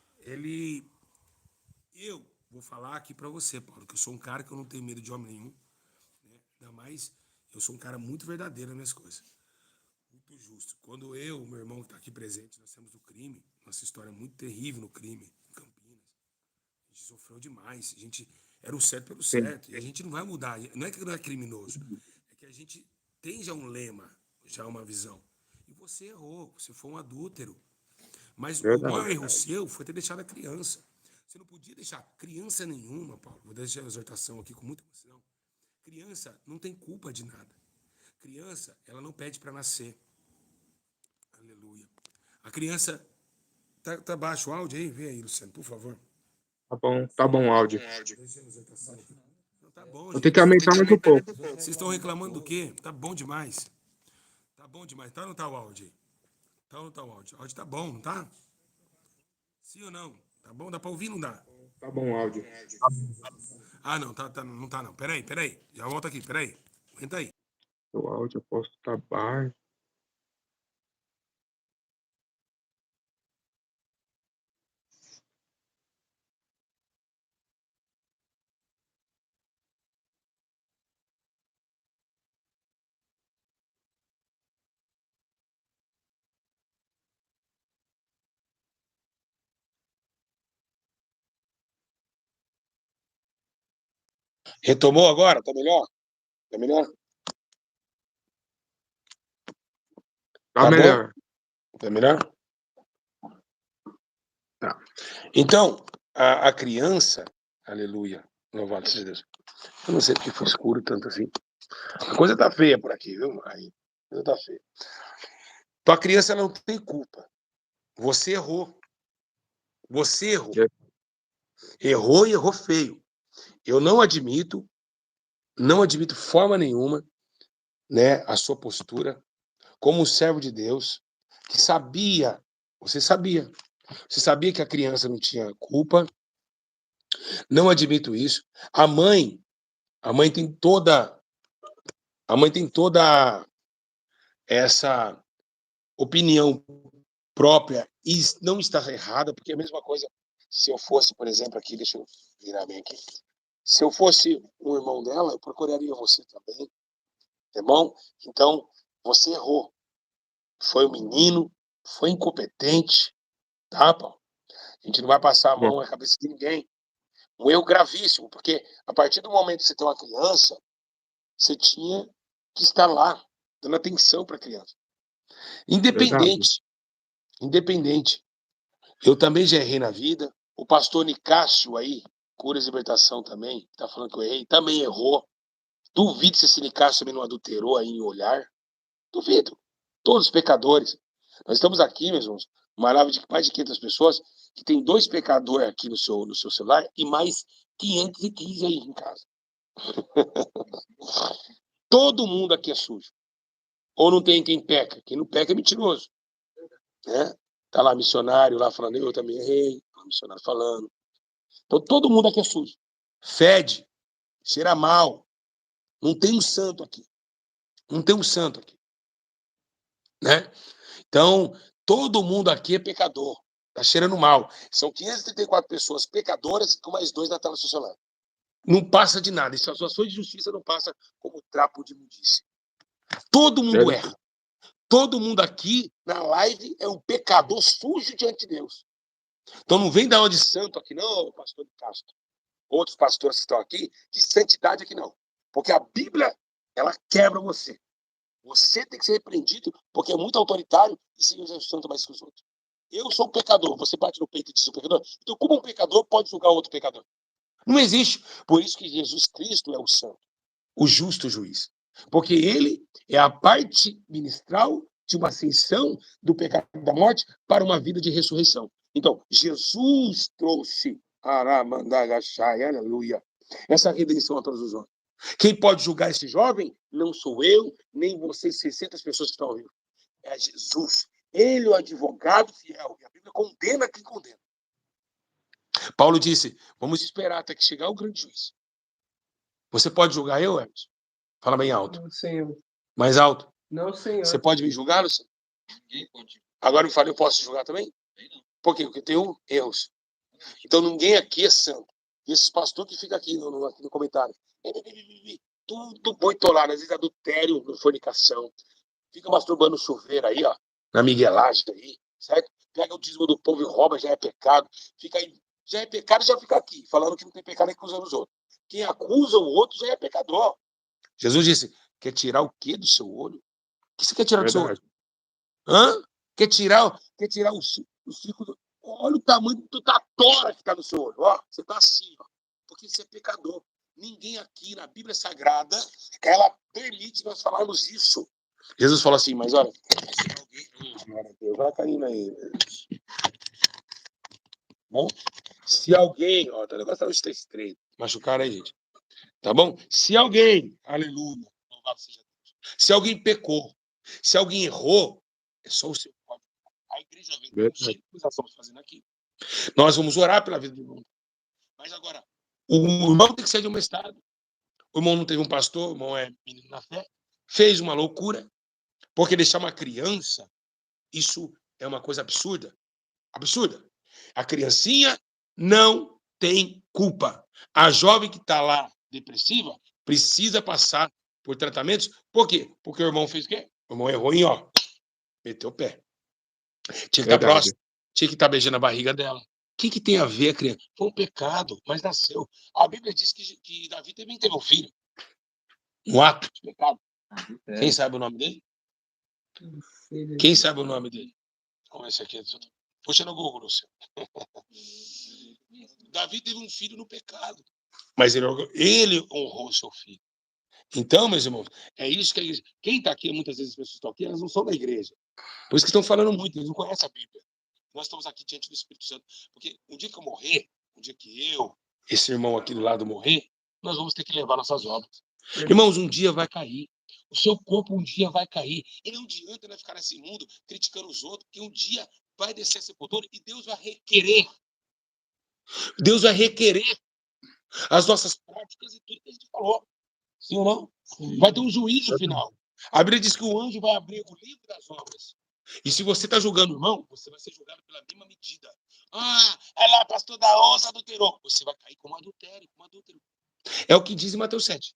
[SPEAKER 3] Eu vou falar aqui para você, Paulo, que eu sou um cara que eu não tenho medo de homem nenhum, né? Ainda mais, eu sou um cara muito verdadeiro nas minhas coisas. Muito justo. Quando eu, meu irmão que está aqui presente, nós temos o crime, nossa história é muito terrível no crime, em Campinas. A gente sofreu demais. A gente era o certo pelo
[SPEAKER 2] Sim.
[SPEAKER 3] certo. E a gente não vai mudar. Não é que não é criminoso. É que a gente tem já um lema, já uma visão. E você errou. Você foi um adúltero. Mas o maior
[SPEAKER 2] Verdade.
[SPEAKER 3] erro seu foi ter deixado a criança. Você não podia deixar criança nenhuma, Paulo. Vou deixar a exortação aqui com muita emoção. Criança não tem culpa de nada. Criança, ela não pede para nascer. Aleluia. A criança. Tá baixo o áudio aí? Vê aí, Luciano, por favor.
[SPEAKER 2] Tá bom o áudio.
[SPEAKER 3] Deixa a exortação aqui. Não, tá bom,
[SPEAKER 2] Eu tenho que
[SPEAKER 3] gente.
[SPEAKER 2] aumentar mais um pouco.
[SPEAKER 3] Vocês estão reclamando do quê? Tá bom demais. Tá bom demais. Tá ou não tá o áudio aí? Tá ou não tá o áudio? O áudio tá bom, não tá? Sim ou não? Tá bom? Dá pra ouvir ou não dá?
[SPEAKER 2] Tá bom o áudio.
[SPEAKER 3] Ah, não, não tá não. Peraí. Já volta aqui, peraí. Aguenta aí.
[SPEAKER 2] O áudio eu posso estar baixo.
[SPEAKER 1] Retomou agora? Tá melhor? Tá melhor?
[SPEAKER 2] Tá melhor.
[SPEAKER 1] Bom? Tá melhor? Tá. Então, a criança, aleluia, louvado seja Deus. Eu não sei porque foi escuro tanto assim. A coisa tá feia por aqui, viu? Aí, a coisa tá feia. Então, a criança não tem culpa. Você errou. Você errou. Errou e errou feio. Eu não admito forma nenhuma, né, a sua postura como um servo de Deus que sabia, você sabia que a criança não tinha culpa. Não admito isso. A mãe tem toda essa opinião própria e não está errada, porque é a mesma coisa se eu fosse, por exemplo, aqui, deixa eu virar bem aqui. Se eu fosse um irmão dela, eu procuraria você também, tá bom? Então, você errou. Foi um menino, foi incompetente, tá, Paulo? A gente não vai passar a mão na cabeça de ninguém. Um erro gravíssimo, porque a partir do momento que você tem uma criança, você tinha que estar lá, dando atenção para a criança.
[SPEAKER 2] Verdade.
[SPEAKER 1] Independente. Eu também já errei na vida. O pastor Nicásio aí, Curas e Libertação também, tá falando que eu errei, também errou. Duvido se esse Nicásio também não adulterou aí em olhar. Duvido. Todos os pecadores. Nós estamos aqui, meus irmãos, uma live de mais de 500 pessoas, que tem 2 pecadores aqui no seu celular e mais 515 aí em casa. Todo mundo aqui é sujo. Ou não tem quem peca. Quem não peca é mentiroso. Né? Tá lá missionário lá falando, eu também errei. Missionário falando. Então todo mundo aqui é sujo. Fede. Cheira mal. Não tem um santo aqui. Não tem um santo aqui. Né? Então, todo mundo aqui é pecador. Tá cheirando mal. São 534 pessoas pecadoras com mais 2 na tela do seu celular. Não passa de nada. Essa situação de justiça não passa como trapo de imundície. Todo mundo erra. Todo mundo aqui na live é um pecador sujo diante de Deus. Então não vem dar uma de santo aqui, não, pastor de Castro. Outros pastores que estão aqui, de santidade aqui não. Porque a Bíblia, ela quebra você. Você tem que ser repreendido porque é muito autoritário e seja santo mais que os outros. Eu sou um pecador, você bate no peito e diz o pecador. Então como um pecador pode julgar outro pecador? Não existe. Por isso que Jesus Cristo é o santo, o justo juiz. Porque ele é a parte ministral de uma ascensão do pecado da morte para uma vida de ressurreição. Então, Jesus trouxe, aleluia, essa redenção a todos os homens. Quem pode julgar esse jovem? Não sou eu, nem vocês, 600 pessoas que estão ouvindo. É Jesus. Ele é o advogado fiel. E a Bíblia condena quem condena. Paulo disse, vamos esperar até que chegar o grande juiz. Você pode julgar eu, Emerson? Fala bem alto.
[SPEAKER 4] Não, Senhor.
[SPEAKER 1] Mais alto.
[SPEAKER 4] Não, Senhor.
[SPEAKER 1] Você pode me julgar, Luciano? Ninguém pode. Agora eu falei, eu posso julgar também? Não. Por quê? Porque eu tenho erros. Então ninguém aqui é santo. E esses pastores que ficam aqui no comentário, tudo boitolado, às vezes adultério, fornicação, fica masturbando no chuveiro aí, ó, na miguelagem aí, certo? Pega o dízimo do povo e rouba, já é pecado. Fica aí, já é pecado e já fica aqui, falando que não tem pecado nem acusando os outros. Quem acusa o outro já é pecador. Jesus disse, quer tirar o quê do seu olho? O que você quer tirar do seu olho? Hã? Quer tirar o círculo? Olha o tamanho da tora que está no seu olho. Ó, você está assim, ó, porque você é pecador. Ninguém aqui na Bíblia Sagrada, ela permite nós falarmos isso. Jesus falou assim, mas olha, se alguém... vai caindo aí. Bom, se alguém... Ó, o negócio está estreito. Machucaram aí, gente. Tá bom? Se alguém... Aleluia. Louvado seja Deus. Se alguém pecou, se alguém errou, é só o seu código. A igreja vem com o que nós estamos fazendo aqui. Nós vamos orar pela vida do irmão. Mas agora, o irmão tem que ser de um estado. O irmão não teve um pastor, o irmão é menino na fé, fez uma loucura, porque deixar uma criança, isso é uma coisa absurda. Absurda. A criancinha não tem culpa. A jovem que está lá depressiva precisa passar por tratamentos. Por quê? Porque o irmão fez o quê? O irmão errou em, ó, meteu o pé. Tinha que estar próximo. Tinha que estar beijando a barriga dela. O que tem a ver, criança? Foi um pecado, mas nasceu. A Bíblia diz que Davi também teve um filho. Um ato de pecado. Quem sabe o nome dele? Quem sabe o nome dele? Vamos ver se aqui. Puxa no Google, Lúcio. Davi teve um filho no pecado. Mas ele honrou seu filho. Então, meus irmãos, é isso que a igreja... Quem está aqui, muitas vezes as pessoas estão aqui, elas não são da igreja. Por isso que estão falando muito, eles não conhecem a Bíblia. Nós estamos aqui diante do Espírito Santo. Porque um dia que eu morrer, um dia que eu, esse irmão aqui do lado morrer, nós vamos ter que levar nossas obras. Irmãos, um dia vai cair. O seu corpo um dia vai cair. E não adianta nós ficar nesse mundo criticando os outros, porque um dia vai descer a sepultura e Deus vai requerer. Deus vai requerer as nossas práticas e tudo que a gente falou. Sim ou não? Sim. Vai ter um juízo final. A Bíblia diz que o anjo vai abrir o livro das obras. E se você está julgando o irmão, você vai ser julgado pela mesma medida. Ah, é lá, pastor da onça adulterou. Você vai cair como adultério, como adúltero. É o que diz em Mateus 7.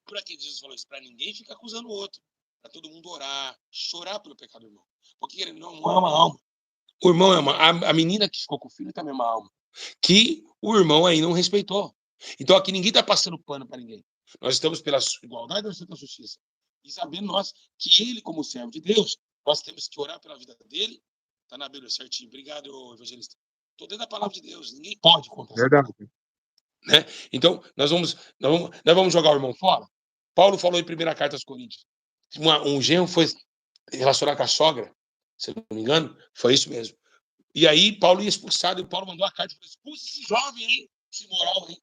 [SPEAKER 1] Por que Jesus falou isso? Para ninguém ficar acusando o outro. Para todo mundo orar, chorar pelo pecado do irmão. Porque ele não é uma alma. O irmão é a menina que ficou com o filho também é uma alma. Que o irmão aí não respeitou. Então aqui ninguém está passando pano para ninguém. Nós estamos pela igualdade da santa justiça. E sabendo nós que ele, como servo de Deus, nós temos que orar pela vida dele. Está na Bíblia certinho. Obrigado, evangelista. Estou dentro da palavra de Deus. Ninguém pode contra isso.
[SPEAKER 2] Verdade.
[SPEAKER 1] Né? Então, nós vamos jogar o irmão fora? Paulo falou em primeira carta aos Coríntios. Um genro foi relacionar com a sogra, se não me engano, foi isso mesmo. E aí Paulo ia expulsado, e Paulo mandou a carta e falou: expulse esse jovem aí, esse moral aí.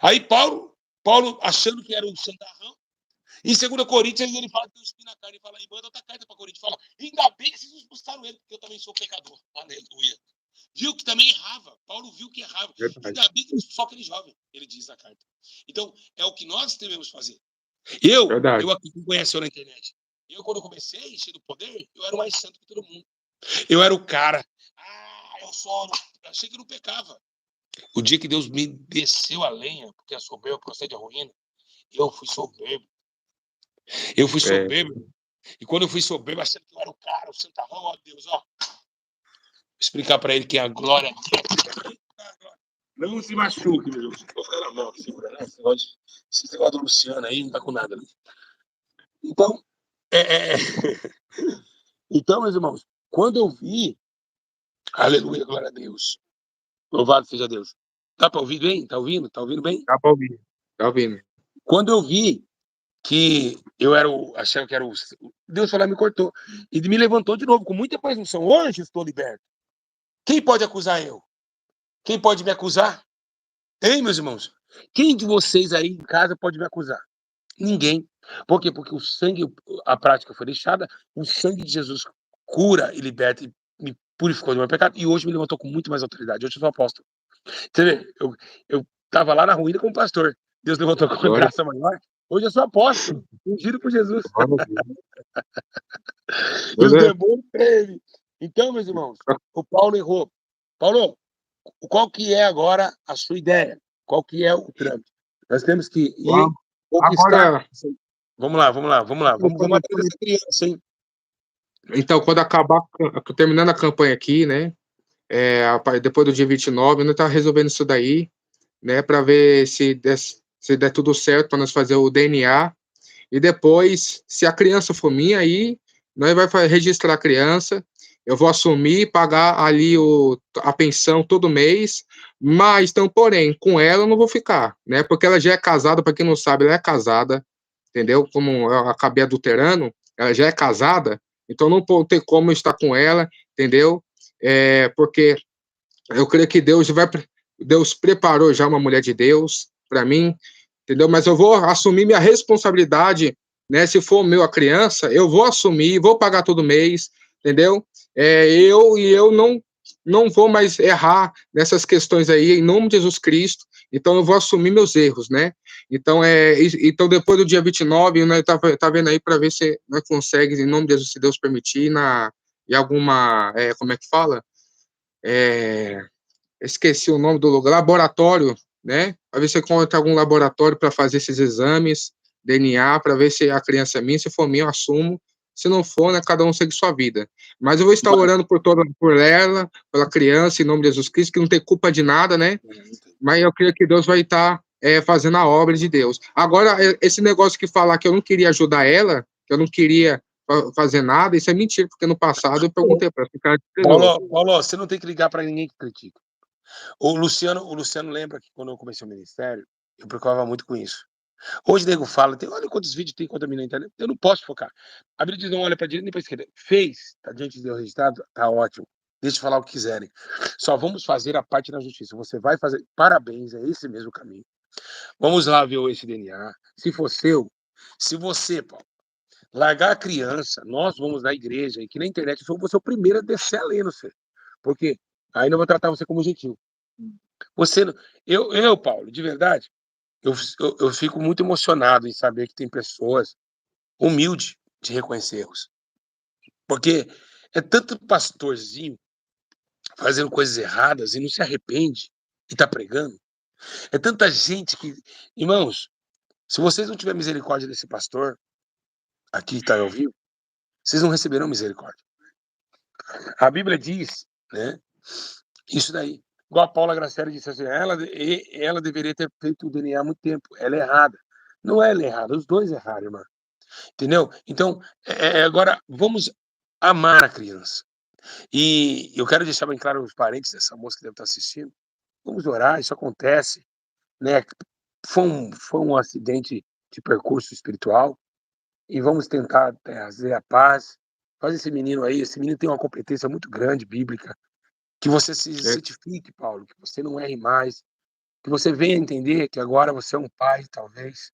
[SPEAKER 1] Aí Paulo achando que era o santarrão, em 2 Coríntios ele fala que tem um espinho na carne, ele fala, e manda outra carta para Coríntios, fala, ainda bem que vocês expulsaram ele, porque eu também sou pecador. Aleluia. Viu que também errava. Paulo viu que errava. Ainda bem que só aquele jovem, ele diz na carta. Então, é o que nós devemos fazer. Eu aqui que conheceu na internet, quando eu comecei, cheio do poder, eu era o mais santo que todo mundo. Eu era o cara. Eu achei que não pecava. O dia que Deus me desceu a lenha, porque a soberba procede a ruína, eu fui soberbo. Eu fui soberbo. E quando eu fui soberbo, achando que eu era o cara, o santarrão, ó Deus, ó. Vou explicar para ele que a glória aqui. Não se machuque, meu Deus. Vou ficar na mão, segura, né? Esse negócio do Luciano aí não tá com nada. Né? Então, então, meus irmãos, quando eu vi, aleluia, glória a Deus. Louvado seja Deus. Dá para ouvir bem? Tá ouvindo? Tá ouvindo bem?
[SPEAKER 2] Dá para ouvir. Tá ouvindo.
[SPEAKER 1] Quando eu vi que eu era achando que era o... Deus falou, me cortou. E me levantou de novo, com muita presunção. Hoje estou liberto. Quem pode acusar eu? Quem pode me acusar? Hein, meus irmãos? Quem de vocês aí em casa pode me acusar? Ninguém. Por quê? Porque o sangue, a prática foi deixada, o sangue de Jesus cura e liberta e me purificou do meu pecado e hoje me levantou com muito mais autoridade. Hoje eu sou apóstolo. Você vê, eu estava lá na ruína como pastor. Deus levantou com uma graça maior. Hoje eu sou apóstolo, ungido por Jesus. E os demônios tremem. Então, meus irmãos, o Paulo errou. Paulo, qual que é agora a sua ideia? Qual que é o trâmite? Nós temos que ir conquistar. Vamos lá. Vamos atrás dessa criança, hein?
[SPEAKER 2] Então, quando acabar, terminando a campanha aqui, né? Depois do dia 29, nós tá resolvendo isso daí, né? Para ver se der tudo certo para nós fazer o DNA. E depois, se a criança for minha, aí nós vai registrar a criança. Eu vou assumir, pagar ali a pensão todo mês. Mas, então, porém, com ela eu não vou ficar, né? Porque ela já é casada, para quem não sabe, ela é casada, entendeu? Como eu acabei adulterando, ela já é casada, então não tem como eu estar com ela, entendeu? Porque eu creio que Deus preparou já uma mulher de Deus para mim, entendeu? Mas eu vou assumir minha responsabilidade, né? Se for meu a criança, eu vou assumir, vou pagar todo mês, entendeu? Eu não vou mais errar nessas questões aí, em nome de Jesus Cristo. Então eu vou assumir meus erros, né? Então depois do dia 29, né, tá vendo aí para ver se nós consegue, em nome de Jesus, se Deus permitir, em alguma, como é que fala? Esqueci o nome do lugar, laboratório, né? Para ver se encontra algum laboratório para fazer esses exames, DNA, para ver se a criança é minha, se for minha, eu assumo. Se não for, né, cada um segue sua vida. Mas eu vou estar orando por ela, pela criança, em nome de Jesus Cristo, que não tem culpa de nada, né? Mas eu creio que Deus vai estar fazendo a obra de Deus. Agora, esse negócio que falar que eu não queria ajudar ela, que eu não queria fazer nada, isso é mentira, porque no passado eu perguntei para ela.
[SPEAKER 1] Paulo, você não tem que ligar para ninguém que critica. O Luciano lembra que quando eu comecei o ministério, eu preocupava muito com isso. Hoje o nego fala, olha quantos vídeos tem contra mim na internet. Eu não posso focar. A Bíblia diz, não olha para a direita nem para a esquerda. Fez, tá diante de Deus registrado, tá ótimo. Deixa eu falar o que quiserem. Só vamos fazer a parte da justiça. Você vai fazer. Parabéns, é esse mesmo caminho. Vamos lá ver esse DNA. Se for seu, se você, Paulo, largar a criança, nós vamos na igreja, e que na internet eu vou ser o primeiro a descer a lei no você. Porque aí não vou tratar você como gentil. Você, Paulo, de verdade, eu fico muito emocionado em saber que tem pessoas humildes de reconhecer erros. Porque é tanto pastorzinho fazendo coisas erradas e não se arrepende e tá pregando. É tanta gente que... Irmãos, se vocês não tiverem misericórdia desse pastor, aqui está ao vivo, vocês não receberão misericórdia. A Bíblia diz, né, isso daí. Igual a Paula Graciela disse assim, ela deveria ter feito o DNA há muito tempo. Ela é errada. Não é ela errada, os dois erraram, irmão. Entendeu? Então, agora, vamos amar a criança. E eu quero deixar bem claro aos parentes dessa moça que deve estar assistindo. Vamos orar, isso acontece, né? Foi um acidente de percurso espiritual e vamos tentar trazer a paz. Faz esse menino tem uma competência muito grande, bíblica. Que você se certifique, Paulo, que você não erre mais, que você venha entender que agora você é um pai, talvez,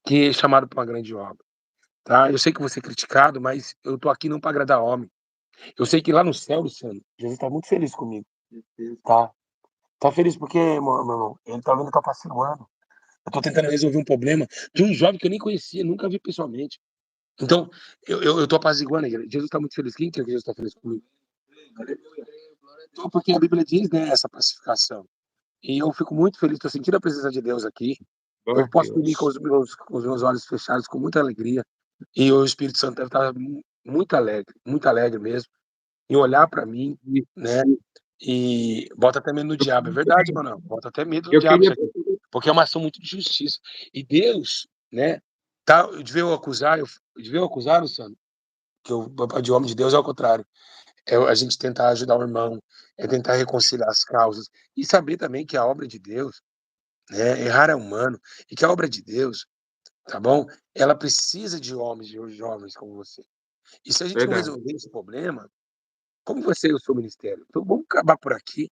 [SPEAKER 1] que é chamado para uma grande obra. Tá? Eu sei que você é criticado, mas eu tô aqui não para agradar homem. Eu sei que lá no céu, Luciano, Jesus está muito feliz comigo. Tá? Tá feliz porque, meu irmão, ele tá vendo que eu tô passando um ano. Eu tô tentando resolver um problema de um jovem que eu nem conhecia, nunca vi pessoalmente. Então, eu tô apaziguando a igreja. Jesus tá muito feliz. Quem quer que Jesus tá feliz comigo? Então, porque a Bíblia diz, né, essa pacificação. E eu fico muito feliz, tô sentindo a presença de Deus aqui. Eu posso dormir com os meus olhos fechados com muita alegria. E o Espírito Santo deve estar muito alegre mesmo, em olhar para mim, né? E bota até medo no diabo. É verdade, mano. Bota até medo do diabo, porque é uma ação muito de justiça. E Deus, né? Tá, de ver eu acusar, Luciano, que o papel de homem de Deus é o contrário. É a gente tentar ajudar o irmão, é tentar reconciliar as causas. E saber também que a obra de Deus, né? Errar é humano. E que a obra de Deus, tá bom? Ela precisa de homens e jovens como você. E se a gente não resolver esse problema, como vai ser o seu ministério? Então vamos acabar por aqui,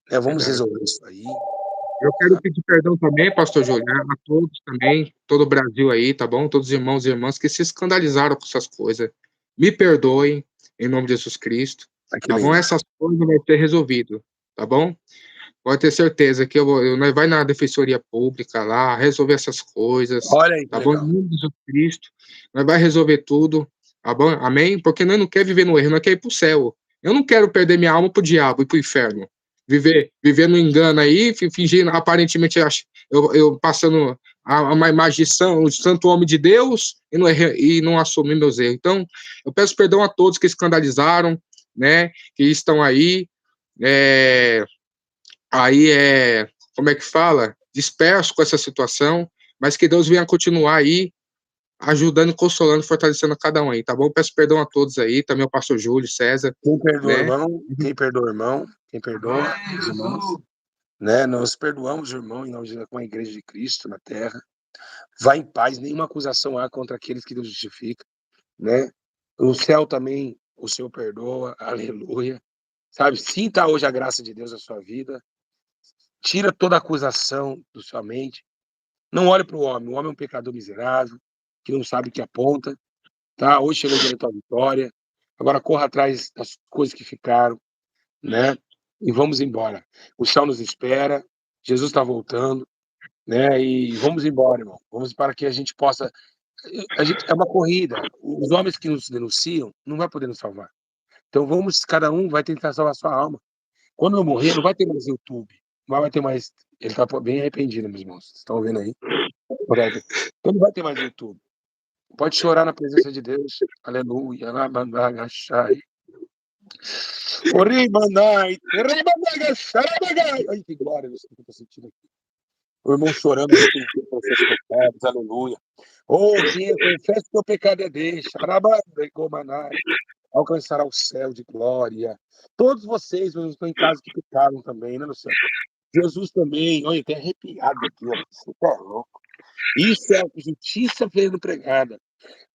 [SPEAKER 1] né? Vamos resolver isso aí.
[SPEAKER 2] Eu quero pedir perdão também, pastor Júlio, a todos também, todo o Brasil aí, tá bom? Todos os irmãos e irmãs que se escandalizaram com essas coisas. Me perdoem, em nome de Jesus Cristo, tá bom? Essas coisas vão ser resolvidas, tá bom? Pode ter certeza que nós vai na Defensoria Pública lá, resolver essas coisas,
[SPEAKER 1] olha aí,
[SPEAKER 2] tá bom? Em nome de Jesus Cristo, nós vai resolver tudo, tá bom? Amém? Porque nós não queremos viver no erro, nós queremos ir pro céu. Eu não quero perder minha alma pro diabo e pro inferno. Viver no engano aí, fingindo, aparentemente, eu passando uma imagem de santo homem de Deus e não assumir meus erros. Então, eu peço perdão a todos que escandalizaram, né, que estão aí, como é que fala? Disperso com essa situação, mas que Deus venha continuar aí ajudando, consolando, fortalecendo cada um aí, tá bom? Peço perdão a todos aí, também o pastor Júlio, César.
[SPEAKER 1] Quem perdoa,
[SPEAKER 2] né?
[SPEAKER 1] irmão, quem perdoa, irmão, quem perdoa, os irmãos, né? Nós perdoamos, irmão, em nome de com a igreja de Cristo na terra. Vá em paz, nenhuma acusação há contra aqueles que Deus justifica, né? O céu também, o Senhor perdoa, aleluia. Sabe, sinta hoje a graça de Deus na sua vida. Tira toda acusação da sua mente. Não olhe para o homem é um pecador miserável, que não sabe o que aponta, tá? Hoje chegou o dia da tua vitória. Agora corra atrás das coisas que ficaram, né? E vamos embora. O céu nos espera, Jesus está voltando, né? E vamos embora, irmão. Vamos para que a gente possa. A gente é uma corrida. Os homens que nos denunciam não vai poder nos salvar. Então vamos, cada um vai tentar salvar a sua alma. Quando eu morrer, não vai ter mais YouTube, não vai ter mais. Ele está bem arrependido, meus irmãos. Vocês estão vendo aí? Então não vai ter mais YouTube. Pode chorar na presença de Deus. Aleluia. Ai, que glória, Deus, que eu estou sentindo aqui. O irmão chorando, arrependido pelos seus pecados. Aleluia. Quem confessa que o pecado é deixa. Alcançará o céu de glória. Todos vocês, meus estão em casa que pecaram também, né, Luciano? Jesus também, olha, até arrepiado aqui, ó. Você tá louco. Isso é a justiça sendo pregada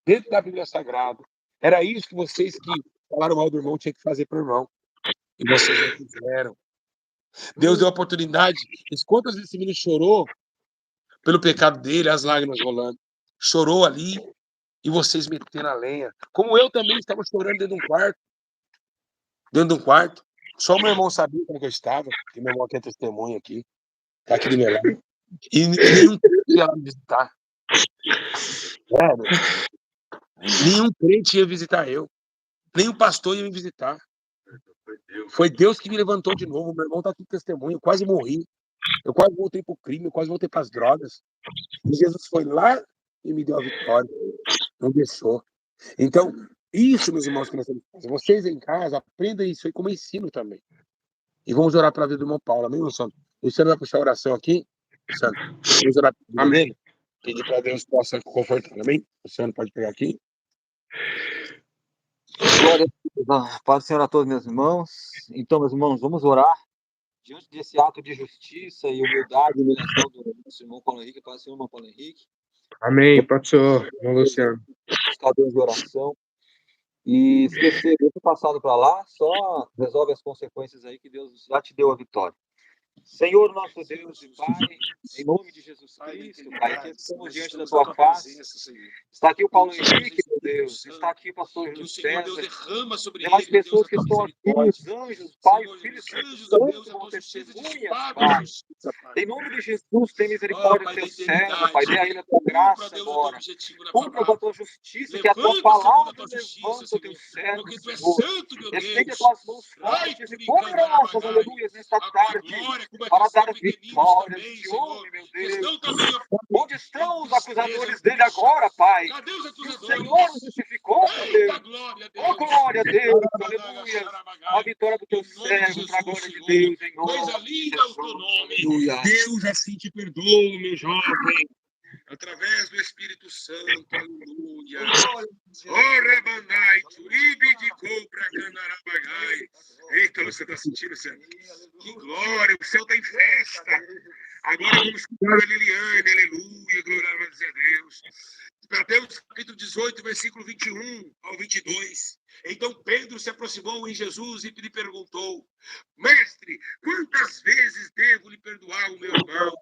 [SPEAKER 1] dentro da Bíblia Sagrada. Era isso que vocês que falaram mal do irmão tinham que fazer para o irmão. E vocês não fizeram. Deus deu a oportunidade. Quantas vezes esse menino chorou pelo pecado dele, as lágrimas rolando? Chorou ali e vocês meteram a lenha. Como eu também estava chorando dentro de um quarto. Dentro de um quarto. Só o meu irmão sabia como eu estava. Porque meu irmão aqui é testemunha aqui. Tá aqui do meu lado. E nenhum ia lá me visitar. Nenhum crente ia visitar eu. Nem o pastor ia me visitar. Foi Deus que me levantou de novo. Meu irmão tá aqui testemunho. Eu quase morri. Eu quase voltei pro crime. Eu quase voltei para as drogas. E Jesus foi lá e me deu a vitória. Não deixou. Então, isso, meus irmãos, que nós temos que fazer. Vocês em casa, aprendam isso aí como ensino também. E vamos orar para a vida do irmão Paulo. Amém, Luciano? Luciano vai puxar a oração aqui. Luciano, vamos orar para a vida dele. Pedir para Deus possa confortar. Amém? Luciano, pode pegar aqui.
[SPEAKER 4] Glória a Deus. Paz do Senhor a todos, meus irmãos. Então, meus irmãos, vamos orar diante desse ato de justiça e humildade e humilhação do nosso irmão Paulo Henrique. Paz do Senhor, irmão Paulo Henrique.
[SPEAKER 2] Amém, pode ser, irmão Luciano.
[SPEAKER 4] Buscar Deus de oração. E esquecer, deixa o passado para lá, só resolve as consequências aí que Deus já te deu a vitória. Senhor, nosso Deus e Pai, em nome de Jesus Cristo, Pai, que estamos diante da tua face. Está aqui o Paulo Henrique, meu Deus. Está aqui o pastor Júlio César. Tem mais pessoas que estão aqui, os anjos, Pai, Filho e Santo, vão testemunhas, Pai. Em nome de Jesus, tem misericórdia do teu servo, Pai. Dê a ele a tua graça agora. Cumpra com a tua justiça, que a tua palavra levanta o teu servo, Senhor. Estende as tuas mãos fortes e poderosas, aleluia, nesta tarde, para dar vitória de homem, meu Deus. Onde estão os acusadores dele agora, Pai? Que o Senhor os justificou, meu Deus. Oh, glória a Deus, aleluia. A vitória do teu servo, para a glória de Deus, em nome de Jesus.
[SPEAKER 1] Deus assim te perdoa, meu jovem. Através do Espírito Santo, aleluia. Ora, Manai, Turibe de Cobra, Canarabagai. Eita, você está sentindo, Senhor? Que glória, o céu está em festa. Agora vamos cuidar da Liliane, aleluia, glória a Deus. Mateus capítulo 18, versículo 21 ao 22. Então Pedro se aproximou em Jesus e lhe perguntou: Mestre, quantas vezes devo lhe perdoar o meu irmão?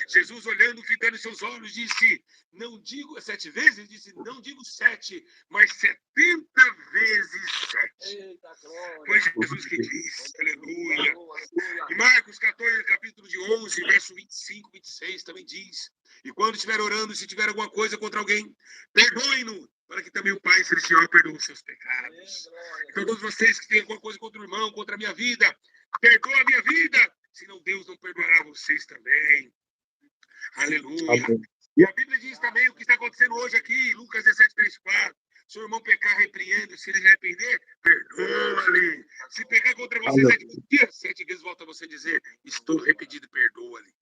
[SPEAKER 1] Jesus, olhando, fitando seus olhos, disse: Não digo 7 vezes, disse: Não digo 7, mas 70 vezes 7. Foi Jesus que disse, aleluia. E Marcos 14, capítulo de 11, verso 25, 26, também diz: E quando estiver orando, se tiver alguma coisa contra alguém, perdoe-no, para que também o Pai Celestial perdoe os seus pecados. Então, todos vocês que têm alguma coisa contra o irmão, contra a minha vida, perdoa a minha vida, senão Deus não perdoará vocês também. Aleluia.
[SPEAKER 2] Amém.
[SPEAKER 1] E a Bíblia diz também o que está acontecendo hoje aqui, Lucas 17, 3, 4. Se o irmão pecar, repreende. Se ele arrepender, perdoa-lhe. Se pecar contra você
[SPEAKER 2] Amém.
[SPEAKER 1] 7 dias, 7 vezes volta você dizer, estou arrependido, perdoa-lhe.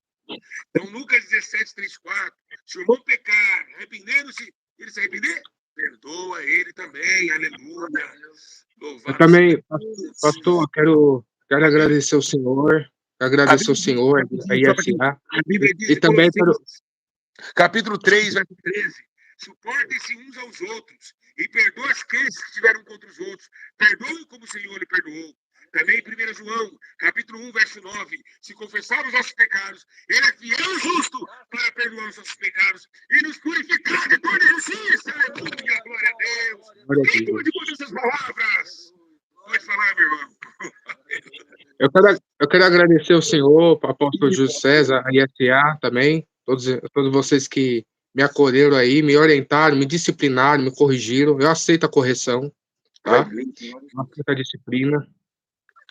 [SPEAKER 1] Então, Lucas 17, 3, 4. Se o irmão pecar, arrependendo-se, ele se arrepender, perdoa ele também. Aleluia. Louvado
[SPEAKER 2] Eu também,
[SPEAKER 1] seja Deus.
[SPEAKER 2] pastor, quero agradecer ao senhor, agradecer ao senhor, a ISA,
[SPEAKER 1] A Bíblia diz
[SPEAKER 2] e
[SPEAKER 1] em
[SPEAKER 2] também quero...
[SPEAKER 1] Colossenses, capítulo 3, verso 13. Suportem-se uns aos outros e perdoem as crenças que tiveram contra os outros. Perdoem como o Senhor lhe perdoou. Também em 1 João, capítulo 1, verso 9. Se confessarmos os nossos pecados, ele é fiel e justo para perdoar os nossos pecados e nos purificar de toda injustiça. Aleluia, glória a Deus.
[SPEAKER 2] Glória a
[SPEAKER 1] Quem
[SPEAKER 2] Deus.
[SPEAKER 1] pode contar essas palavras? Pode falar, meu irmão.
[SPEAKER 2] Eu quero agradecer ao senhor, ao apóstolo Júlio César, a ISA também, todos vocês que me acolheram aí, me orientaram, me disciplinaram, me corrigiram. Eu aceito a correção, tá? Eu aceito a disciplina.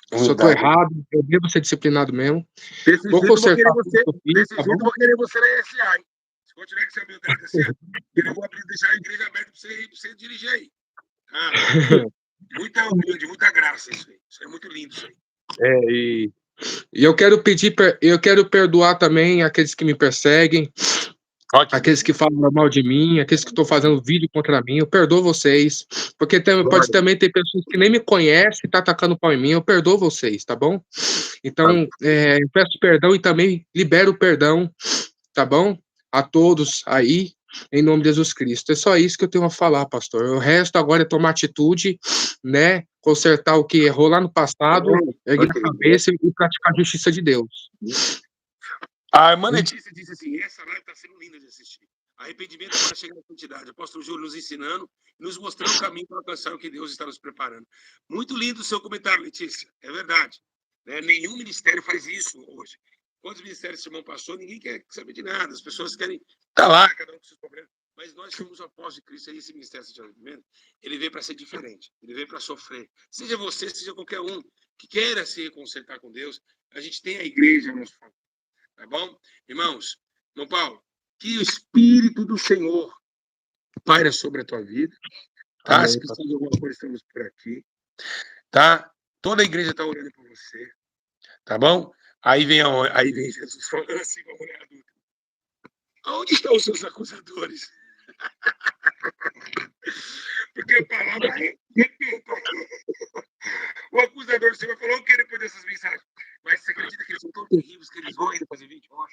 [SPEAKER 2] Se eu estou errado, eu devo ser disciplinado mesmo.
[SPEAKER 1] Desse
[SPEAKER 2] Vou
[SPEAKER 1] jeito eu vou
[SPEAKER 2] consertar
[SPEAKER 1] querer
[SPEAKER 2] tudo
[SPEAKER 1] você,
[SPEAKER 2] que eu fiz,
[SPEAKER 1] desse
[SPEAKER 2] tá
[SPEAKER 1] jeito eu
[SPEAKER 2] bom?
[SPEAKER 1] vou querer você na SA, hein? Se continuar com essa humildade assim, eu vou deixar a igreja aberta para você dirigir aí. Cara, muita humildade, muita graça isso aí. Isso é muito lindo isso aí.
[SPEAKER 2] E eu quero eu quero perdoar também aqueles que me perseguem, aqueles que falam mal de mim, aqueles que estão fazendo vídeo contra mim. Eu perdoo vocês, porque pode também ter pessoas que nem me conhecem e tá atacando pau em mim. Eu perdoo vocês, tá bom? Então, eu peço perdão e também libero o perdão, tá bom? A todos aí, em nome de Jesus Cristo. É só isso que eu tenho a falar, pastor. O resto agora é tomar atitude, né? Consertar o que errou lá no passado, erguer a cabeça e praticar a justiça de Deus.
[SPEAKER 1] A irmã Letícia disse assim, essa live está sendo linda de assistir. Arrependimento para chegar na santidade. O apóstolo Júlio nos ensinando, nos mostrando o caminho para alcançar o que Deus está nos preparando. Muito lindo o seu comentário, Letícia. É verdade. Né? Nenhum ministério faz isso hoje. Quantos ministérios esse irmão passou, ninguém quer saber de nada. As pessoas querem estar lá, cada um com seus problemas. Mas nós somos apóstolos de Cristo, e esse ministério de arrependimento, ele veio para ser diferente. Ele veio para sofrer. Seja você, seja qualquer um que queira se consertar com Deus, a gente tem a igreja a nosso favor. Tá bom? Irmãos, irmão Paulo, que o Espírito do Senhor paira sobre a tua vida. Tá?
[SPEAKER 2] Amém,
[SPEAKER 1] Se precisar de alguma coisa, estamos por aqui. Tá? Toda a igreja está orando por você. Tá bom? Aí vem Jesus falando assim com a mulher adulta. Onde estão os seus acusadores? Porque a palavra repita. O acusador do Senhor falou o que depois dessas mensagens? Mas você acredita que eles são tão terríveis que eles vão ainda fazer vídeo? Não.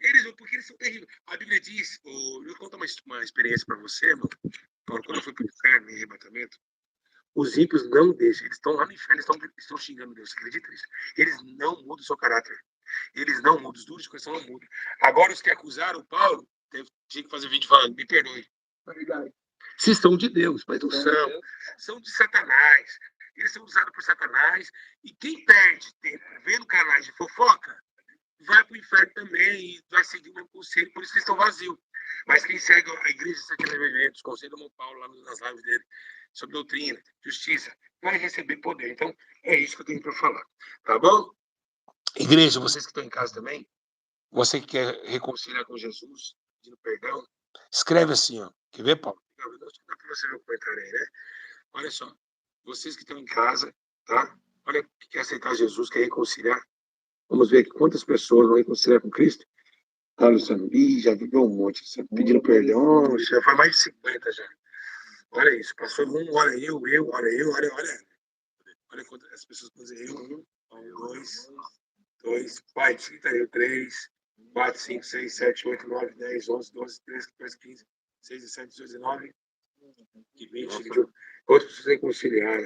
[SPEAKER 1] Eles vão, porque eles são terríveis. A Bíblia diz, eu vou contar uma experiência para você, irmão. Quando eu fui para o inferno em arrebatamento, os ímpios não deixam, eles estão lá no inferno, estão xingando Deus. Você acredita nisso? Eles não mudam o seu caráter. Eles não mudam, os duros de coração não mudam. Agora, os que acusaram o Paulo, tinha que fazer vídeo falando, me perdoe. Vocês são de Deus, mas não são. São de Satanás. Eles são usados por Satanás. E quem perde tempo vendo canais de fofoca, vai para o inferno também e vai seguir o meu conselho, por isso que eles estão vazios. Mas quem segue a igreja de Sete Elementos, o conselho do irmão Paulo lá nas lives dele, sobre doutrina, justiça, vai receber poder. Então, é isso que eu tenho para falar. Tá bom? Igreja, vocês que estão em casa também, você que quer reconciliar com Jesus, pedindo perdão, escreve assim, ó. Quer ver, Paulo? Dá para você ver o comentário aí, né? Olha só. Vocês que estão em casa, tá? Olha, que quer aceitar Jesus, quer reconciliar. Vamos ver aqui quantas pessoas vão reconciliar com Cristo. Tá, Luciano? Ih, já viveu um monte. Pedindo perdão, já foi mais de 50 já. Olha isso, passou um, olha eu, olha. Olha quantas as pessoas podem dizer eu, 2, pai, 30, 3, 4, 5, 6, 7, 8, 9, 10, 11, 12, 13, 14, 15, 16, 17, 18, 19, 20, 21. Outras pessoas reconciliar,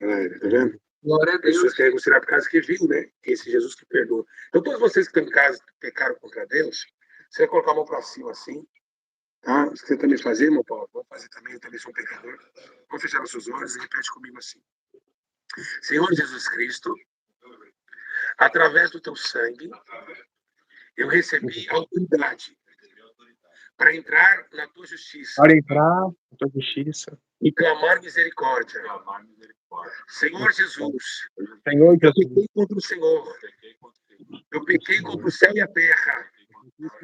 [SPEAKER 1] né? Tá vendo?
[SPEAKER 2] Glória a Deus.
[SPEAKER 1] Pessoas que reconciliar por causa que viu, né? Esse Jesus que perdoa. Então, todos vocês que estão em casa que pecaram contra Deus, você vai colocar a mão para cima assim, tá? Isso que você também fazer, meu Paulo, vou fazer também, eu também sou um pecador. Vou fechar os seus olhos e repete comigo assim. Senhor Jesus Cristo, através do teu sangue, eu recebi autoridade para entrar na tua justiça.
[SPEAKER 2] Para entrar na tua justiça.
[SPEAKER 1] E clamar misericórdia. Senhor Jesus,
[SPEAKER 2] Senhor
[SPEAKER 1] eu
[SPEAKER 2] Jesus,
[SPEAKER 1] pequei contra o Senhor. Eu pequei contra o céu e a terra.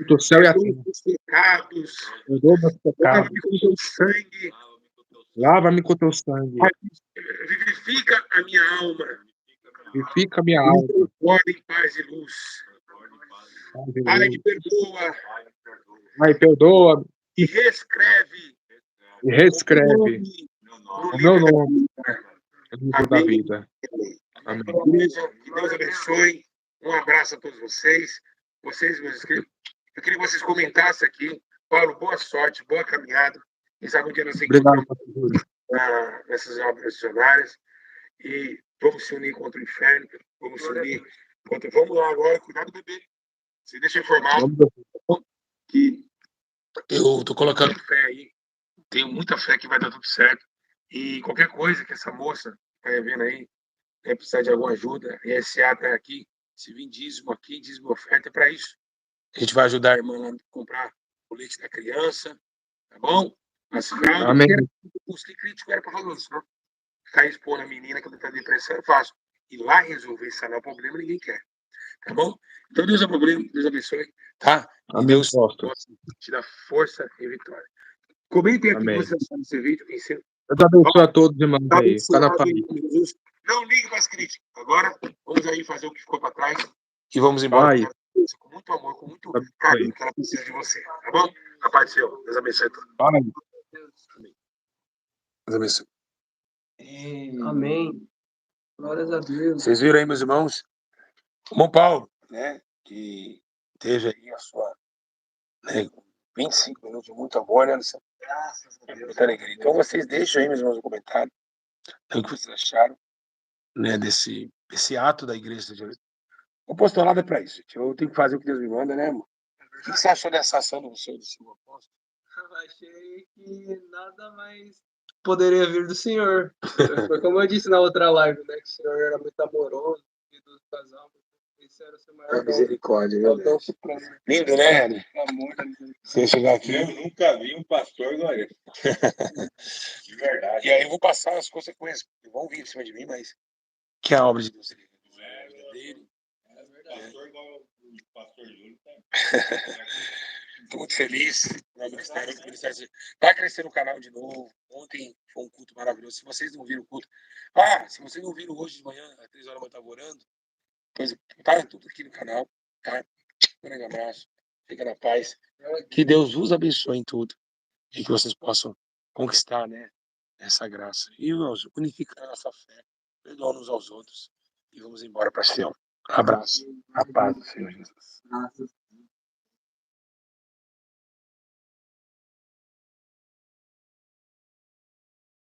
[SPEAKER 2] do céu e a
[SPEAKER 1] perdoa
[SPEAKER 2] terra.
[SPEAKER 1] os pecados,
[SPEAKER 2] Perdoa meus pecados.
[SPEAKER 1] lava-me com teu sangue,
[SPEAKER 2] Lava-me com teu sangue.
[SPEAKER 1] vivifica a minha alma,
[SPEAKER 2] Vivifica minha
[SPEAKER 1] me
[SPEAKER 2] alma.
[SPEAKER 1] transporta em paz e luz. Pai, me perdoa
[SPEAKER 2] Pai, perdoa
[SPEAKER 1] e reescreve
[SPEAKER 2] e reescreve
[SPEAKER 1] no
[SPEAKER 2] o meu
[SPEAKER 1] livro da
[SPEAKER 2] nome
[SPEAKER 1] vida.
[SPEAKER 2] no livro da
[SPEAKER 1] Amém.
[SPEAKER 2] vida. Amém.
[SPEAKER 1] Igreja, que Deus abençoe. Um abraço a todos vocês. Vocês, meus inscritos. Eu queria que vocês comentassem aqui. Paulo, boa sorte, boa caminhada. Quem sabe um dia nós
[SPEAKER 2] Obrigado,
[SPEAKER 1] encontramos
[SPEAKER 2] pastor Júlio.
[SPEAKER 1] nessas obras missionárias. E vamos se unir contra o inferno. Vamos se unir contra. Vamos lá agora, cuidar do bebê. Você deixa eu informar
[SPEAKER 2] Vamos-
[SPEAKER 1] que eu estou colocando fé aí. Tenho muita fé que vai dar tudo certo. E qualquer coisa que essa moça está vendo aí, precisar de alguma ajuda, a ESA está aqui, se vir dízimo aqui, dízimo oferta, é para isso. A gente vai ajudar a irmã lá a comprar o leite da criança, tá bom? As fraldas,
[SPEAKER 2] Amém.
[SPEAKER 1] o crítico era para fazer isso, não? Ficar expondo a menina que está em depressão é fácil. E lá resolver sanar o problema, ninguém quer. Tá bom? Então, Deus é o problema, Deus abençoe, tá? E
[SPEAKER 2] Amém,
[SPEAKER 1] Deus
[SPEAKER 2] pastor.
[SPEAKER 1] possa te dar força e vitória. Comentem aqui o que
[SPEAKER 2] Amém.
[SPEAKER 1] vocês acharam desse vídeo. Ensino.
[SPEAKER 2] Deus abençoe a todos, irmãos
[SPEAKER 1] Tá
[SPEAKER 2] aí. Fica na
[SPEAKER 1] abençoado
[SPEAKER 2] paz.
[SPEAKER 1] em nome de Jesus. Não ligue para as críticas. Agora, vamos aí fazer o que ficou para trás e vamos embora.
[SPEAKER 2] Pai,
[SPEAKER 1] Com muito amor, com muito
[SPEAKER 2] Deus
[SPEAKER 1] carinho,
[SPEAKER 2] abençoe.
[SPEAKER 1] que ela precisa de você. Tá bom? A paz do Senhor. Deus abençoe a todos.
[SPEAKER 2] Pai,
[SPEAKER 1] Deus abençoe.
[SPEAKER 5] Amém. Glórias a Deus.
[SPEAKER 1] Vocês viram aí, meus irmãos? O irmão Paulo, né? Que teve aí a sua, né, 25 minutos de muito amor, né, Luciano? Graças a Deus. Muita alegria. Então, vocês deixam aí, meus irmãos, no comentário o que vocês acharam, né, desse ato da igreja de Jesus. O apostolado é para isso, gente. Eu tenho que fazer o que Deus me manda, né, irmão? O que você achou dessa ação do seu apóstolo?
[SPEAKER 5] Eu achei que nada mais poderia vir do Senhor. Foi como eu disse na outra live, né? Que o Senhor era muito amoroso, e dos casal. Esse era o seu maior dom.
[SPEAKER 1] Misericórdia,
[SPEAKER 5] É o
[SPEAKER 1] meu
[SPEAKER 5] dom
[SPEAKER 1] Deus.
[SPEAKER 5] supremo.
[SPEAKER 1] Lindo, né, Hélio?
[SPEAKER 5] Amor da misericórdia.
[SPEAKER 1] Você chegar aqui.
[SPEAKER 6] Eu nunca vi um pastor igual esse. De verdade.
[SPEAKER 1] E aí eu vou passar as consequências. Vão vir em cima de mim, mas que é a obra de Deus dele.
[SPEAKER 6] É verdade. Pastor igual o pastor Júlio.
[SPEAKER 1] Estou muito feliz. O ministério vai crescer no canal de novo. Ontem foi um culto maravilhoso. Se vocês não viram o culto. Se vocês não viram hoje de manhã, às 3 horas eu estava orando. Pois tá tudo aqui no canal. Tá? Um grande abraço. Fica na paz. Que Deus os abençoe em tudo. E que vocês possam conquistar, né, essa graça. E, irmãos, unificar a nossa fé, perdoando uns aos outros. E vamos embora para Sião. Abraço. A paz do Senhor Jesus.
[SPEAKER 5] Graças